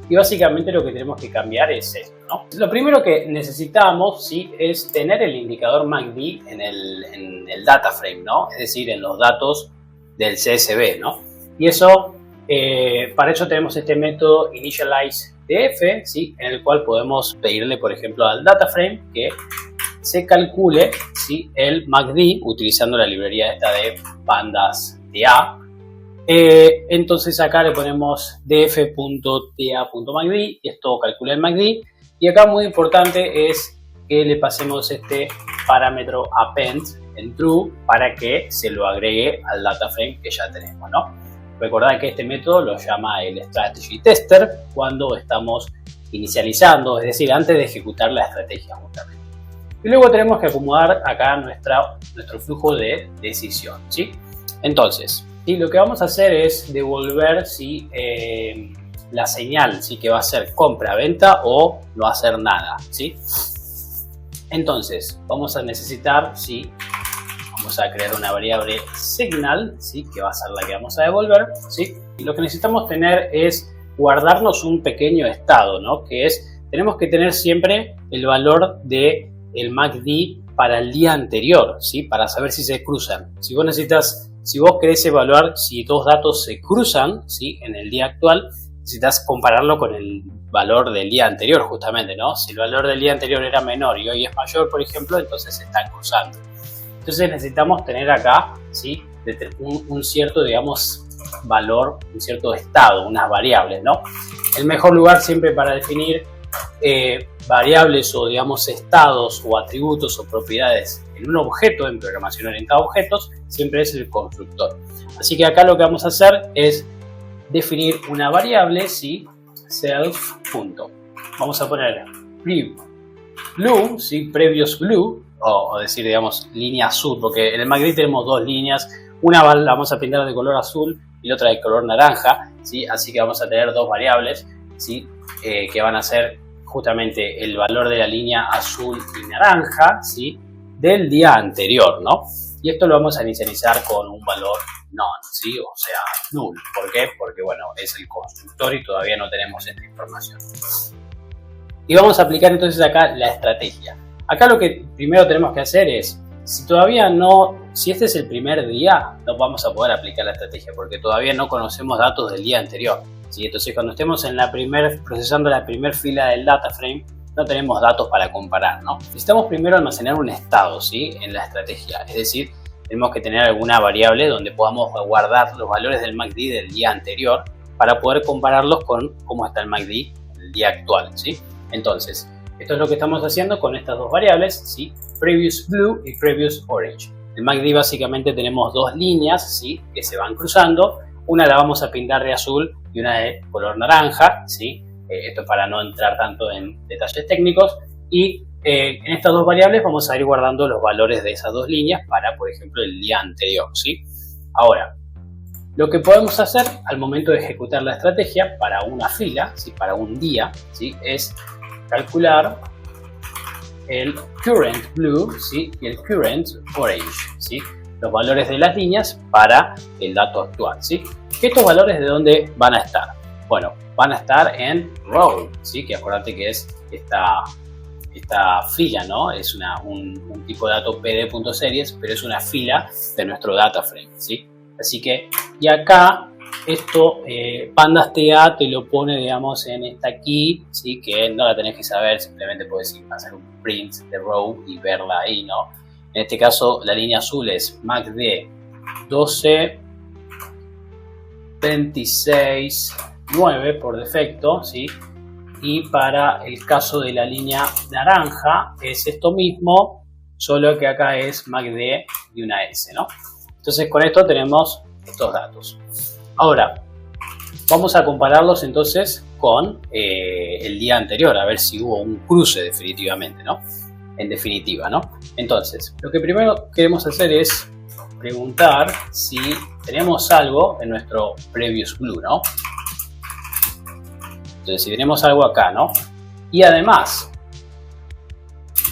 Y básicamente lo que tenemos que cambiar es esto, ¿no? Lo primero que necesitamos, ¿sí? Es tener el indicador MACD en el data frame, ¿no? Es decir, en los datos del CSV, ¿no? Y eso, para eso tenemos este método initializeDF, ¿sí? En el cual podemos pedirle, por ejemplo, al data frame que se calcule, ¿sí? El MACD utilizando la librería esta de pandas.ta. Entonces acá le ponemos df.ta.macd y esto calcula el MACD, y acá muy importante es que le pasemos este parámetro append en true para que se lo agregue al data frame que ya tenemos, ¿no? Recordad que este método lo llama el strategy tester cuando estamos inicializando, es decir, antes de ejecutar la estrategia justamente. Y luego tenemos que acomodar acá nuestro flujo de decisión, ¿sí? Entonces, y lo que vamos a hacer es devolver, ¿sí? La señal, ¿sí? Que va a ser compra, venta o no hacer nada, ¿sí? Entonces, vamos a necesitar, ¿sí? Vamos a crear una variable signal, ¿sí? Que va a ser la que vamos a devolver, ¿sí? Y lo que necesitamos tener es guardarnos un pequeño estado, ¿no? Que es, tenemos que tener siempre el valor del MACD para el día anterior, ¿sí? Para saber si se cruzan. Si vos querés evaluar si dos datos se cruzan, ¿sí? En el día actual, necesitas compararlo con el valor del día anterior, justamente, ¿no? Si el valor del día anterior era menor y hoy es mayor, por ejemplo, entonces se están cruzando. Entonces necesitamos tener acá, ¿sí? Un cierto, digamos, valor, un cierto estado, unas variables, ¿no? El mejor lugar siempre para definir variables o, digamos, estados o atributos o propiedades en un objeto, en programación orientada a objetos, siempre es el constructor. Así que acá lo que vamos a hacer es definir una variable, ¿sí? Self. Vamos a poner blue, ¿sí? Previous blue, o decir, digamos, línea azul, porque en el MACD tenemos dos líneas, una la vamos a pintar de color azul y la otra de color naranja, ¿sí? Así que vamos a tener dos variables, ¿sí? Que van a ser justamente el valor de la línea azul y naranja, ¿sí? Del día anterior, ¿no? Y esto lo vamos a inicializar con un valor none, ¿sí? O sea, null. ¿Por qué? Porque, bueno, es el constructor y todavía no tenemos esta información. Y vamos a aplicar entonces acá la estrategia. Acá lo que primero tenemos que hacer es, si este es el primer día, no vamos a poder aplicar la estrategia porque todavía no conocemos datos del día anterior, ¿sí? Entonces cuando estemos en procesando la primera fila del data frame, no tenemos datos para comparar, ¿no? Necesitamos primero almacenar un estado, ¿sí? En la estrategia, es decir, tenemos que tener alguna variable donde podamos guardar los valores del MACD del día anterior para poder compararlos con cómo está el MACD en el día actual, ¿sí? Entonces, esto es lo que estamos haciendo con estas dos variables, ¿sí? Previous blue y previous orange. El MACD básicamente tenemos dos líneas, ¿sí? Que se van cruzando. Una la vamos a pintar de azul y una de color naranja, ¿sí? Esto para no entrar tanto en detalles técnicos. Y en estas dos variables vamos a ir guardando los valores de esas dos líneas para, por ejemplo, el día anterior, ¿sí? Ahora, lo que podemos hacer al momento de ejecutar la estrategia para una fila, ¿sí? Para un día, ¿sí? Es calcular el current blue, ¿sí? Y el current orange, ¿sí? Los valores de las líneas para el dato actual, ¿sí? ¿Estos valores de dónde van a estar? Bueno, van a estar en row, ¿sí? Que acuérdate que es esta fila, ¿no? Es un tipo de dato pd.series, pero es una fila de nuestro data frame, ¿sí? Así que, y acá esto pandas.ta te lo pone, digamos, en esta key, ¿sí? Que no la tenés que saber, simplemente puedes hacer un print de row y verla ahí, ¿no? En este caso, la línea azul es MACD 12, 26, 9 por defecto, ¿sí? Y para el caso de la línea naranja es esto mismo, solo que acá es MACD y una S, ¿no? Entonces con esto tenemos estos datos. Ahora, vamos a compararlos entonces con el día anterior, a ver si hubo un cruce definitivamente, ¿no? En definitiva, ¿no? Entonces, lo que primero queremos hacer es preguntar si tenemos algo en nuestro previous blue, ¿no? Entonces, si tenemos algo acá, ¿no? Y además,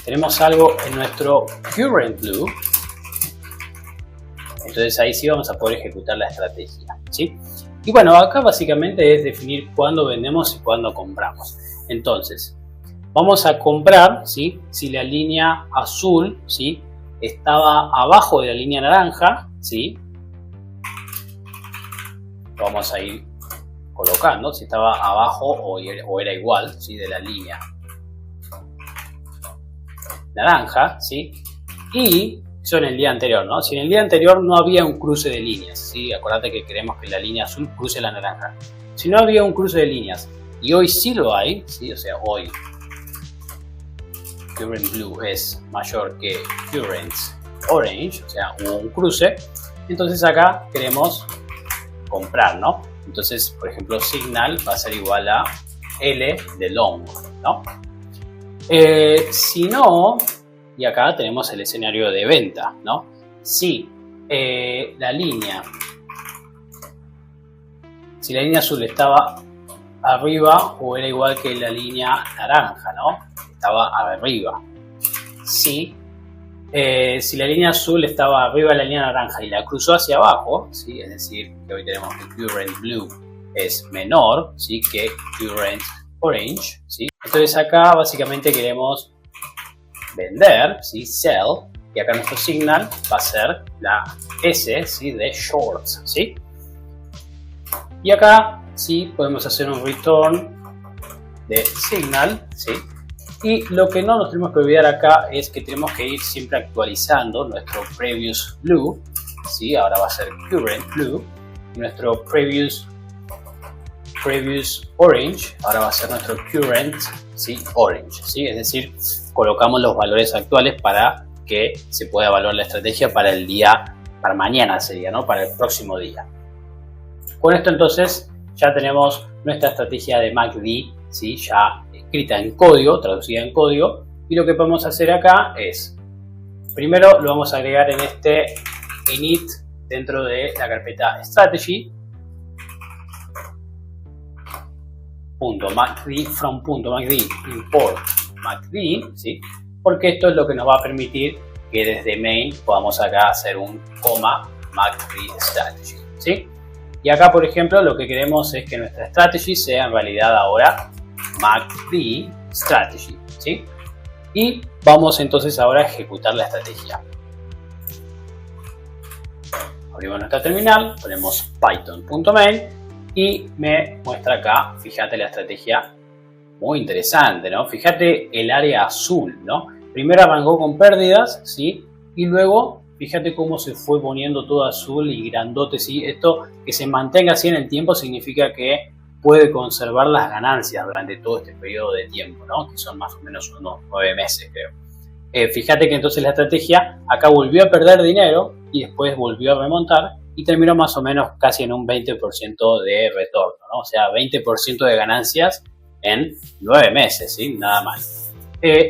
tenemos algo en nuestro current blue, Entonces ahí sí vamos a poder ejecutar la estrategia, ¿sí? Y bueno, acá básicamente es definir cuándo vendemos y cuándo compramos. Entonces, vamos a comprar, ¿sí? Si la línea azul, ¿sí? Estaba abajo de la línea naranja, ¿sí? Vamos a ir colocando si estaba abajo o era igual, ¿sí? De la línea naranja, ¿sí? Y eso en el día anterior, ¿no? Si en el día anterior no había un cruce de líneas, ¿sí? Acuérdate que queremos que la línea azul cruce la naranja. Si no había un cruce de líneas y hoy sí lo hay, ¿sí? O sea, hoy current blue es mayor que current orange, o sea, hubo un cruce, entonces acá queremos comprar, ¿no? Entonces, por ejemplo, signal va a ser igual a L de long, ¿no? Si no, y acá tenemos el escenario de venta, ¿no? Si la línea azul estaba arriba o era igual que la línea naranja, ¿no? Estaba arriba. Si la línea azul estaba arriba de la línea naranja y la cruzó hacia abajo, ¿sí? Es decir, que hoy tenemos que current blue es menor, ¿sí? Que current orange, ¿sí? Entonces acá básicamente queremos vender, ¿sí? Sell, y acá nuestro signal va a ser la S, ¿sí? De shorts, ¿sí? Y acá sí podemos hacer un return de signal, ¿sí? Y lo que no nos tenemos que olvidar acá es que tenemos que ir siempre actualizando nuestro previous blue, ¿sí? Ahora va a ser current blue, y nuestro previous orange, ahora va a ser nuestro current, ¿sí? Orange, ¿sí? Es decir, colocamos los valores actuales para que se pueda evaluar la estrategia para el día, para mañana sería, ¿no? Para el próximo día. Con esto entonces ya tenemos nuestra estrategia de MACD, ¿sí? Ya escrita en código, traducida en código, y lo que podemos hacer acá es, primero lo vamos a agregar en este init dentro de la carpeta strategy, .macd from .macd import macd, ¿sí? Porque esto es lo que nos va a permitir que desde main podamos acá hacer un coma macd strategy, ¿sí? Y acá, por ejemplo, lo que queremos es que nuestra strategy sea en realidad ahora MACD strategy, ¿sí? Y vamos entonces ahora a ejecutar la estrategia. Abrimos nuestra terminal, ponemos python.main y me muestra acá, fíjate la estrategia muy interesante, ¿no? Fíjate el área azul, ¿no? Primero arrancó con pérdidas, ¿sí? Y luego fíjate cómo se fue poniendo todo azul y grandote, ¿sí? Esto que se mantenga así en el tiempo significa que puede conservar las ganancias durante todo este periodo de tiempo, ¿no? Que son más o menos unos 9 meses, creo. Fíjate que entonces la estrategia acá volvió a perder dinero y después volvió a remontar y terminó más o menos casi en un 20% de retorno, ¿no? O sea, 20% de ganancias en 9 meses, ¿sí? Nada más.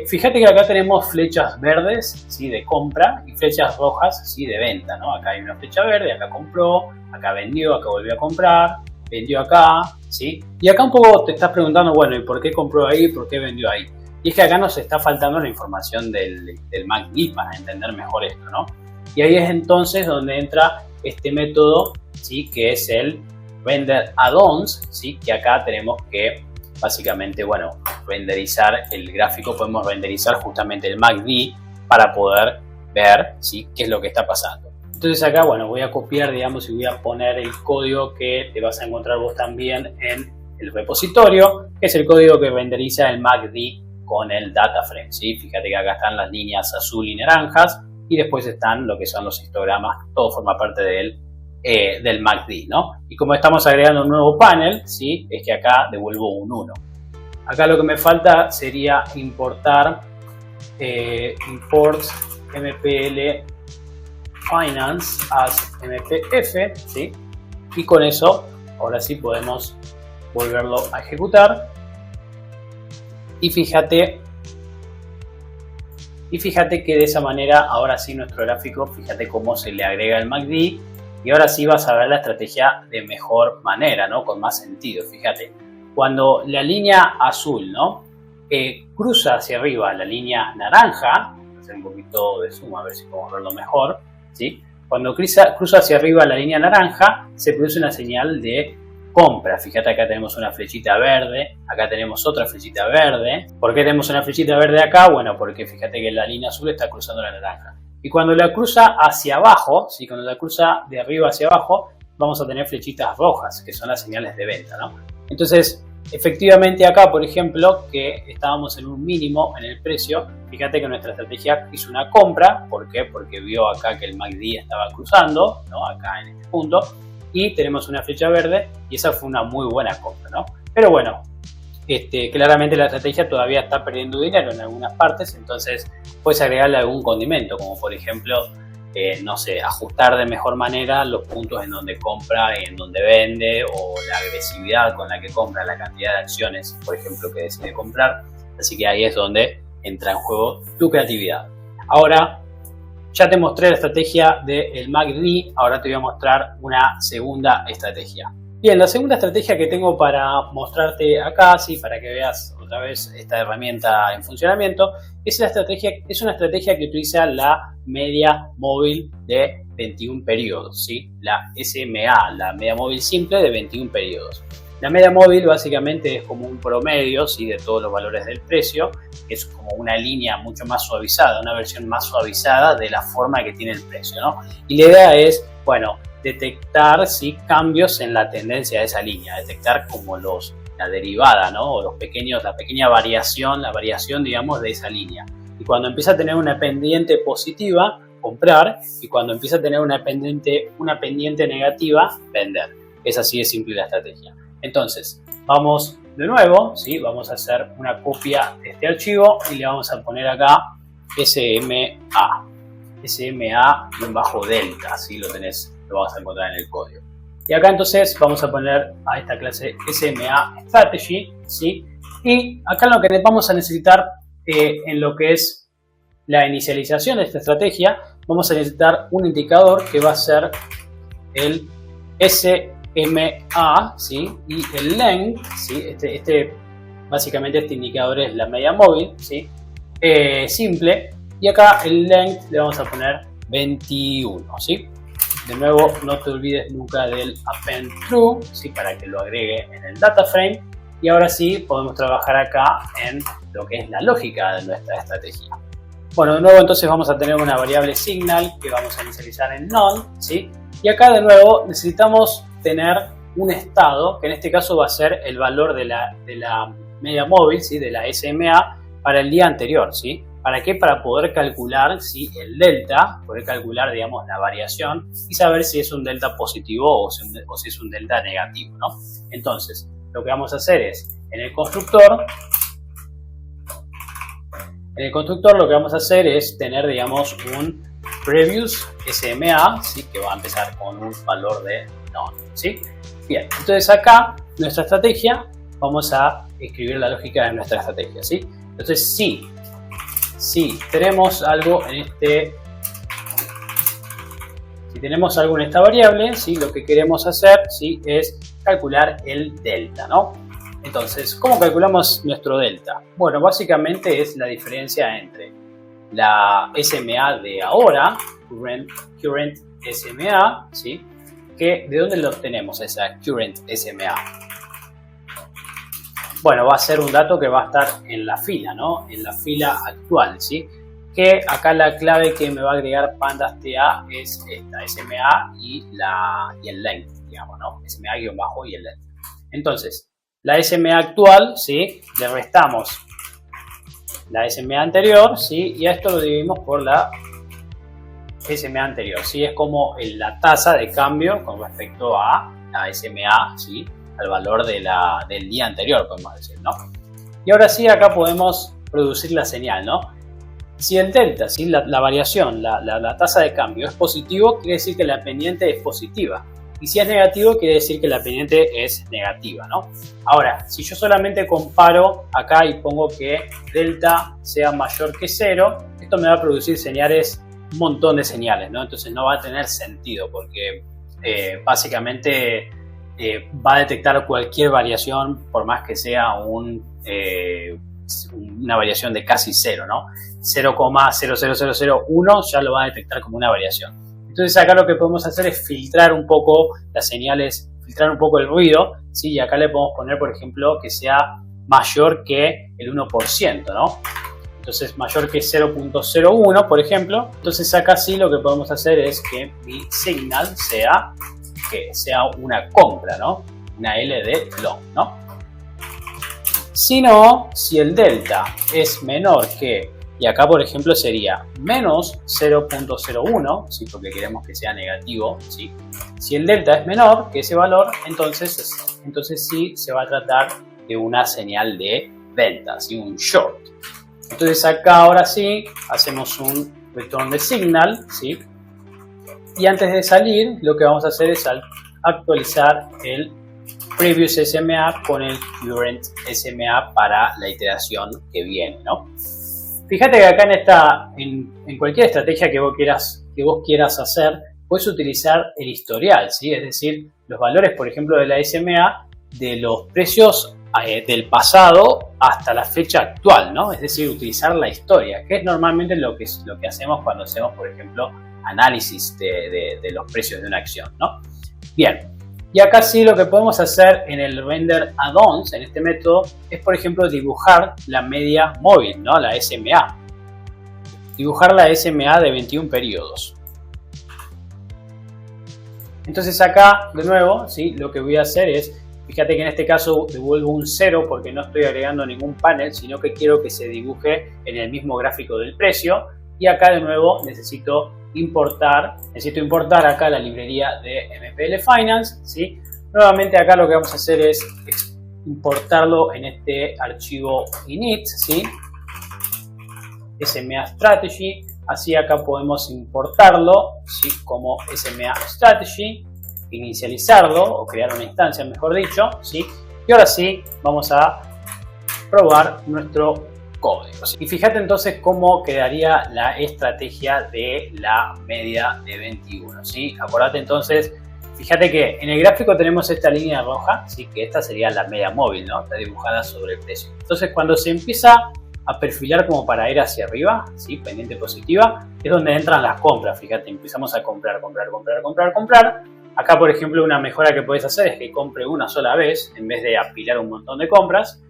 Fíjate que acá tenemos flechas verdes, ¿sí? De compra y flechas rojas, ¿sí? De venta, ¿no? Acá hay una flecha verde, acá compró, acá vendió, acá volvió a comprar, vendió acá, ¿sí? Y acá un poco te estás preguntando, bueno, ¿y por qué compró ahí? ¿Por qué vendió ahí? Y es que acá nos está faltando la información del MACD para entender mejor esto, ¿no? Y ahí es entonces donde entra este método, ¿sí? Que es el render add-ons, ¿sí? Que acá tenemos que básicamente, bueno, renderizar el gráfico, podemos renderizar justamente el MACD para poder ver, ¿sí? Qué es lo que está pasando. Entonces acá, bueno, voy a copiar, digamos, y voy a poner el código que te vas a encontrar vos también en el repositorio, que es el código que renderiza el MACD con el data frame, ¿sí? Fíjate que acá están las líneas azul y naranjas y después están lo que son los histogramas, todo forma parte del MACD, ¿no? Y como estamos agregando un nuevo panel, ¿sí? Es que acá devuelvo un 1. Acá lo que me falta sería importar import mpl finance as mpf, ¿sí? Y con eso, ahora sí podemos volverlo a ejecutar. Y fíjate que de esa manera, ahora sí nuestro gráfico, fíjate cómo se le agrega el MACD. Y ahora sí vas a ver la estrategia de mejor manera, ¿no? Con más sentido, fíjate. Cuando la línea azul, ¿no? Cruza hacia arriba la línea naranja, voy a hacer un poquito de zoom a ver si podemos verlo mejor, ¿sí? Cuando cruza hacia arriba la línea naranja, se produce una señal de compra. Fíjate, acá tenemos una flechita verde, acá tenemos otra flechita verde. ¿Por qué tenemos una flechita verde acá? Bueno, porque fíjate que la línea azul está cruzando la naranja. Y cuando la cruza hacia abajo, ¿sí? Cuando la cruza de arriba hacia abajo, vamos a tener flechitas rojas, que son las señales de venta, ¿no? Entonces, efectivamente acá, por ejemplo, que estábamos en un mínimo en el precio, fíjate que nuestra estrategia hizo una compra. ¿Por qué? Porque vio acá que el MACD estaba cruzando, ¿no? Acá en este punto. Y tenemos una flecha verde y esa fue una muy buena compra, ¿no? Pero bueno, claramente la estrategia todavía está perdiendo dinero en algunas partes, entonces puedes agregarle algún condimento, como por ejemplo, no sé, ajustar de mejor manera los puntos en donde compra y en donde vende, o la agresividad con la que compra, la cantidad de acciones, por ejemplo, que decide comprar. Así que ahí es donde entra en juego tu creatividad. Ahora, ya te mostré la estrategia del MACD, ahora te voy a mostrar una segunda estrategia. Bien, la segunda estrategia que tengo para mostrarte acá, sí, para que veas otra vez esta herramienta en funcionamiento, es una estrategia que utiliza la media móvil de 21 periodos, ¿sí? La SMA, la media móvil simple de 21 periodos. La media móvil básicamente es como un promedio, ¿sí? De todos los valores del precio, es como una línea mucho más suavizada, una versión más suavizada de la forma que tiene el precio, ¿no? Y la idea es, bueno, detectar, ¿sí? Cambios en la tendencia de esa línea, detectar como la derivada, ¿no? O la pequeña variación, digamos, de esa línea. Y cuando empieza a tener una pendiente positiva, comprar, y cuando empieza a tener una pendiente negativa, vender. Es así de simple la estrategia. Entonces, vamos de nuevo, ¿sí? Vamos a hacer una copia de este archivo y le vamos a poner acá SMA-delta, ¿sí? Lo vas a encontrar en el código. Y acá entonces vamos a poner a esta clase SMA Strategy, ¿sí? Y acá lo que vamos a necesitar en lo que es la inicialización de esta estrategia, vamos a necesitar un indicador que va a ser el SMA, ¿sí? Y el length, ¿sí? Básicamente este indicador es la media móvil, ¿sí? Simple. Y acá el length le vamos a poner 21, ¿sí? De nuevo, no te olvides nunca del append true, ¿sí? Para que lo agregue en el data frame. Y ahora sí podemos trabajar acá en lo que es la lógica de nuestra estrategia. Bueno, de nuevo entonces vamos a tener una variable signal que vamos a inicializar en none, ¿sí? Y acá de nuevo necesitamos tener un estado, que en este caso va a ser el valor de la media móvil, ¿sí? De la SMA para el día anterior, ¿sí? ¿Para qué? Para poder calcular, ¿sí? El delta, poder calcular, digamos, la variación y saber si es un delta positivo o si es un delta negativo, ¿no? Entonces, lo que vamos a hacer es, en el constructor lo que vamos a hacer es tener, digamos, un previous SMA, ¿sí? Que va a empezar con un valor de none, ¿sí? Bien, entonces acá, nuestra estrategia, vamos a escribir la lógica de nuestra estrategia, ¿sí? Entonces, si tenemos algo en esta variable, ¿sí? Lo que queremos hacer, ¿sí? Es calcular el delta, ¿no? Entonces, ¿cómo calculamos nuestro delta? Bueno, básicamente es la diferencia entre la SMA de ahora, current SMA, ¿sí? ¿De dónde lo obtenemos esa current SMA? Bueno, va a ser un dato que va a estar en la fila, ¿no? En la fila actual, ¿sí? Que acá la clave que me va a agregar pandas.ta es esta, SMA y el length, digamos, ¿no? SMA guión bajo y el length. Entonces, la SMA actual, ¿sí? Le restamos la SMA anterior, ¿sí? Y a esto lo dividimos por la SMA anterior, ¿sí? Es como la tasa de cambio con respecto a la SMA, ¿sí? Al valor del día anterior, podemos decir, ¿no? Y ahora sí, acá podemos producir la señal, ¿no? Si el delta, ¿sí? la variación, la tasa de cambio es positivo, quiere decir que la pendiente es positiva. Y si es negativo, quiere decir que la pendiente es negativa, ¿no? Ahora, si yo solamente comparo acá y pongo que delta sea mayor que 0, esto me va a producir señales, un montón de señales, ¿no? Entonces no va a tener sentido porque básicamente va a detectar cualquier variación, por más que sea una variación de casi 0, ¿no? 0,00001 ya lo va a detectar como una variación. Entonces acá lo que podemos hacer es filtrar un poco las señales, filtrar un poco el ruido, ¿sí? Y acá le podemos poner, por ejemplo, que sea mayor que el 1%, ¿no? Entonces mayor que 0.01, por ejemplo. Entonces acá sí lo que podemos hacer es que mi signal sea una compra, ¿no? Una L de long, ¿no? Si no, si el delta es menor que, y acá por ejemplo sería menos 0.01, ¿sí? Porque queremos que sea negativo, ¿sí? Si el delta es menor que ese valor, entonces sí se va a tratar de una señal de venta, ¿sí? Un short. Entonces acá ahora sí hacemos un return de signal, ¿sí? Y antes de salir lo que vamos a hacer es actualizar el previous SMA con el current SMA para la iteración que viene, ¿no? Fíjate que acá en cualquier estrategia que vos quieras hacer, puedes utilizar el historial, ¿sí? Es decir, los valores, por ejemplo, de la SMA de los precios del pasado hasta la fecha actual, ¿no? Es decir, utilizar la historia, que es normalmente lo que hacemos cuando hacemos, por ejemplo, análisis de los precios de una acción, ¿no? Bien, y acá sí lo que podemos hacer en el render add-ons, en este método, es, por ejemplo, dibujar la media móvil, ¿no? La SMA. Dibujar la SMA de 21 periodos. Entonces acá, de nuevo, ¿sí? Lo que voy a hacer es, fíjate que en este caso devuelvo un 0 porque no estoy agregando ningún panel, sino que quiero que se dibuje en el mismo gráfico del precio. Y acá de nuevo necesito importar acá la librería de MPL Finance, ¿sí? Nuevamente acá lo que vamos a hacer es importarlo en este archivo init, ¿sí? SMA Strategy, así acá podemos importarlo, ¿sí? Como SMA Strategy, inicializarlo o crear una instancia, mejor dicho, ¿sí? Y ahora sí vamos a probar nuestro código. Y fíjate entonces cómo quedaría la estrategia de la media de 21, ¿sí? Acordate entonces, fíjate que en el gráfico tenemos esta línea roja, ¿sí? Que esta sería la media móvil, ¿no? Está dibujada sobre el precio. Entonces cuando se empieza a perfilar como para ir hacia arriba, ¿sí? Pendiente positiva, es donde entran las compras. Fíjate, empezamos a comprar. Acá, por ejemplo, una mejora que puedes hacer es que compre una sola vez en vez de apilar un montón de compras.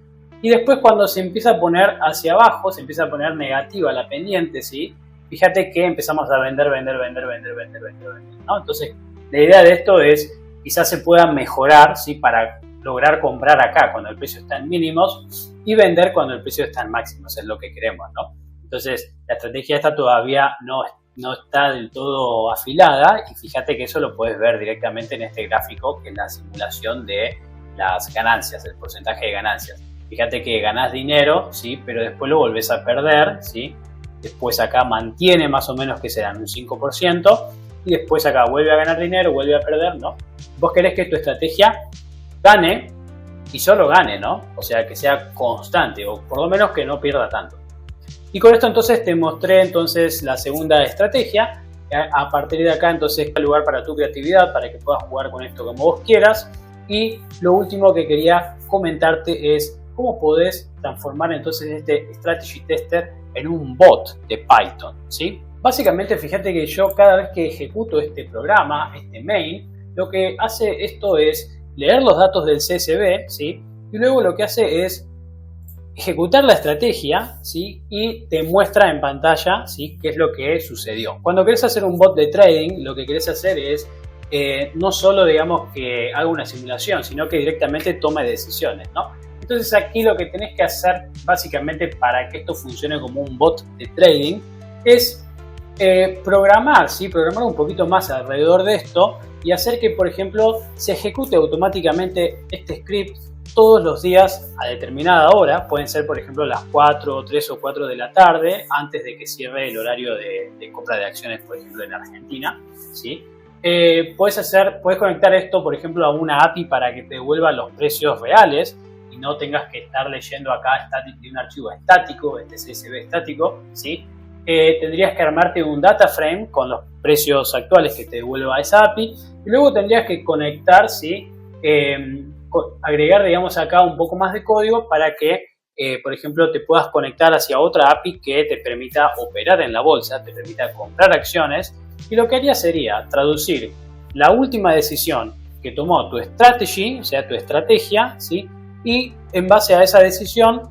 Y después cuando se empieza a poner hacia abajo, se empieza a poner negativa la pendiente, ¿sí? Fíjate que empezamos a vender, ¿no? Entonces, la idea de esto es, quizás se pueda mejorar, ¿sí? Para lograr comprar acá cuando el precio está en mínimos y vender cuando el precio está en máximos, es lo que queremos, ¿no? Entonces, la estrategia esta todavía no está del todo afilada y fíjate que eso lo puedes ver directamente en este gráfico, que es la simulación de las ganancias, el porcentaje de ganancias. Fíjate que ganás dinero, ¿sí? Pero después lo volvés a perder, ¿sí? Después acá mantiene más o menos que serán un 5% y después acá vuelve a ganar dinero, vuelve a perder, ¿no? Vos querés que tu estrategia gane y solo gane, ¿no? O sea, que sea constante o por lo menos que no pierda tanto. Y con esto entonces te mostré entonces la segunda estrategia. A partir de acá entonces hay lugar para tu creatividad, para que puedas jugar con esto como vos quieras. Y lo último que quería comentarte es cómo podés transformar entonces este Strategy Tester en un bot de Python, ¿sí? Básicamente fíjate que yo cada vez que ejecuto este programa, este main, lo que hace esto es leer los datos del CSV, ¿sí? Y luego lo que hace es ejecutar la estrategia, ¿sí? Y te muestra en pantalla, ¿sí? Qué es lo que sucedió. Cuando querés hacer un bot de trading, lo que querés hacer es no solo, digamos, que haga una simulación, sino que directamente tome decisiones, ¿no? Entonces aquí lo que tenés que hacer básicamente para que esto funcione como un bot de trading es programar, ¿sí? Programar un poquito más alrededor de esto y hacer que, por ejemplo, se ejecute automáticamente este script todos los días a determinada hora. Pueden ser, por ejemplo, las 4, 3 o 4 de la tarde, antes de que cierre el horario de compra de acciones, por ejemplo, en Argentina, ¿sí? Puedes conectar esto, por ejemplo, a una API para que te devuelva los precios reales y no tengas que estar leyendo acá de un archivo estático, este CSV estático, ¿sí? Tendrías que armarte un data frame con los precios actuales que te devuelva esa API y luego tendrías que conectar, ¿sí? Agregar, digamos, acá un poco más de código para que, por ejemplo, te puedas conectar hacia otra API que te permita operar en la bolsa, te permita comprar acciones Y lo que haría sería traducir la última decisión que tomó tu strategy, o sea, tu estrategia, ¿sí? Y en base a esa decisión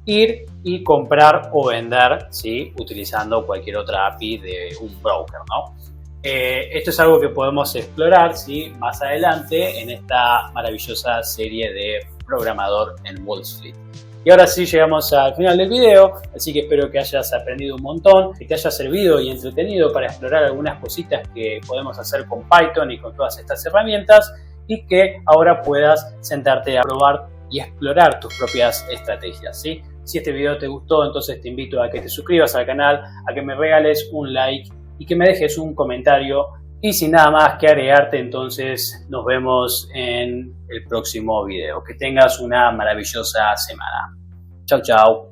ir y comprar o vender, ¿sí? Utilizando cualquier otra API de un broker, ¿no? Esto es algo que podemos explorar, ¿sí? Más adelante en esta maravillosa serie de Programador en Wall Street. Y ahora sí llegamos al final del video, así que espero que hayas aprendido un montón, que te haya servido y entretenido para explorar algunas cositas que podemos hacer con Python y con todas estas herramientas, y que ahora puedas sentarte a probar y explorar tus propias estrategias, ¿sí? Si este video te gustó, entonces te invito a que te suscribas al canal, a que me regales un like y que me dejes un comentario. Y sin nada más que agregarte, entonces nos vemos en el próximo video. Que tengas una maravillosa semana. Chau, chau.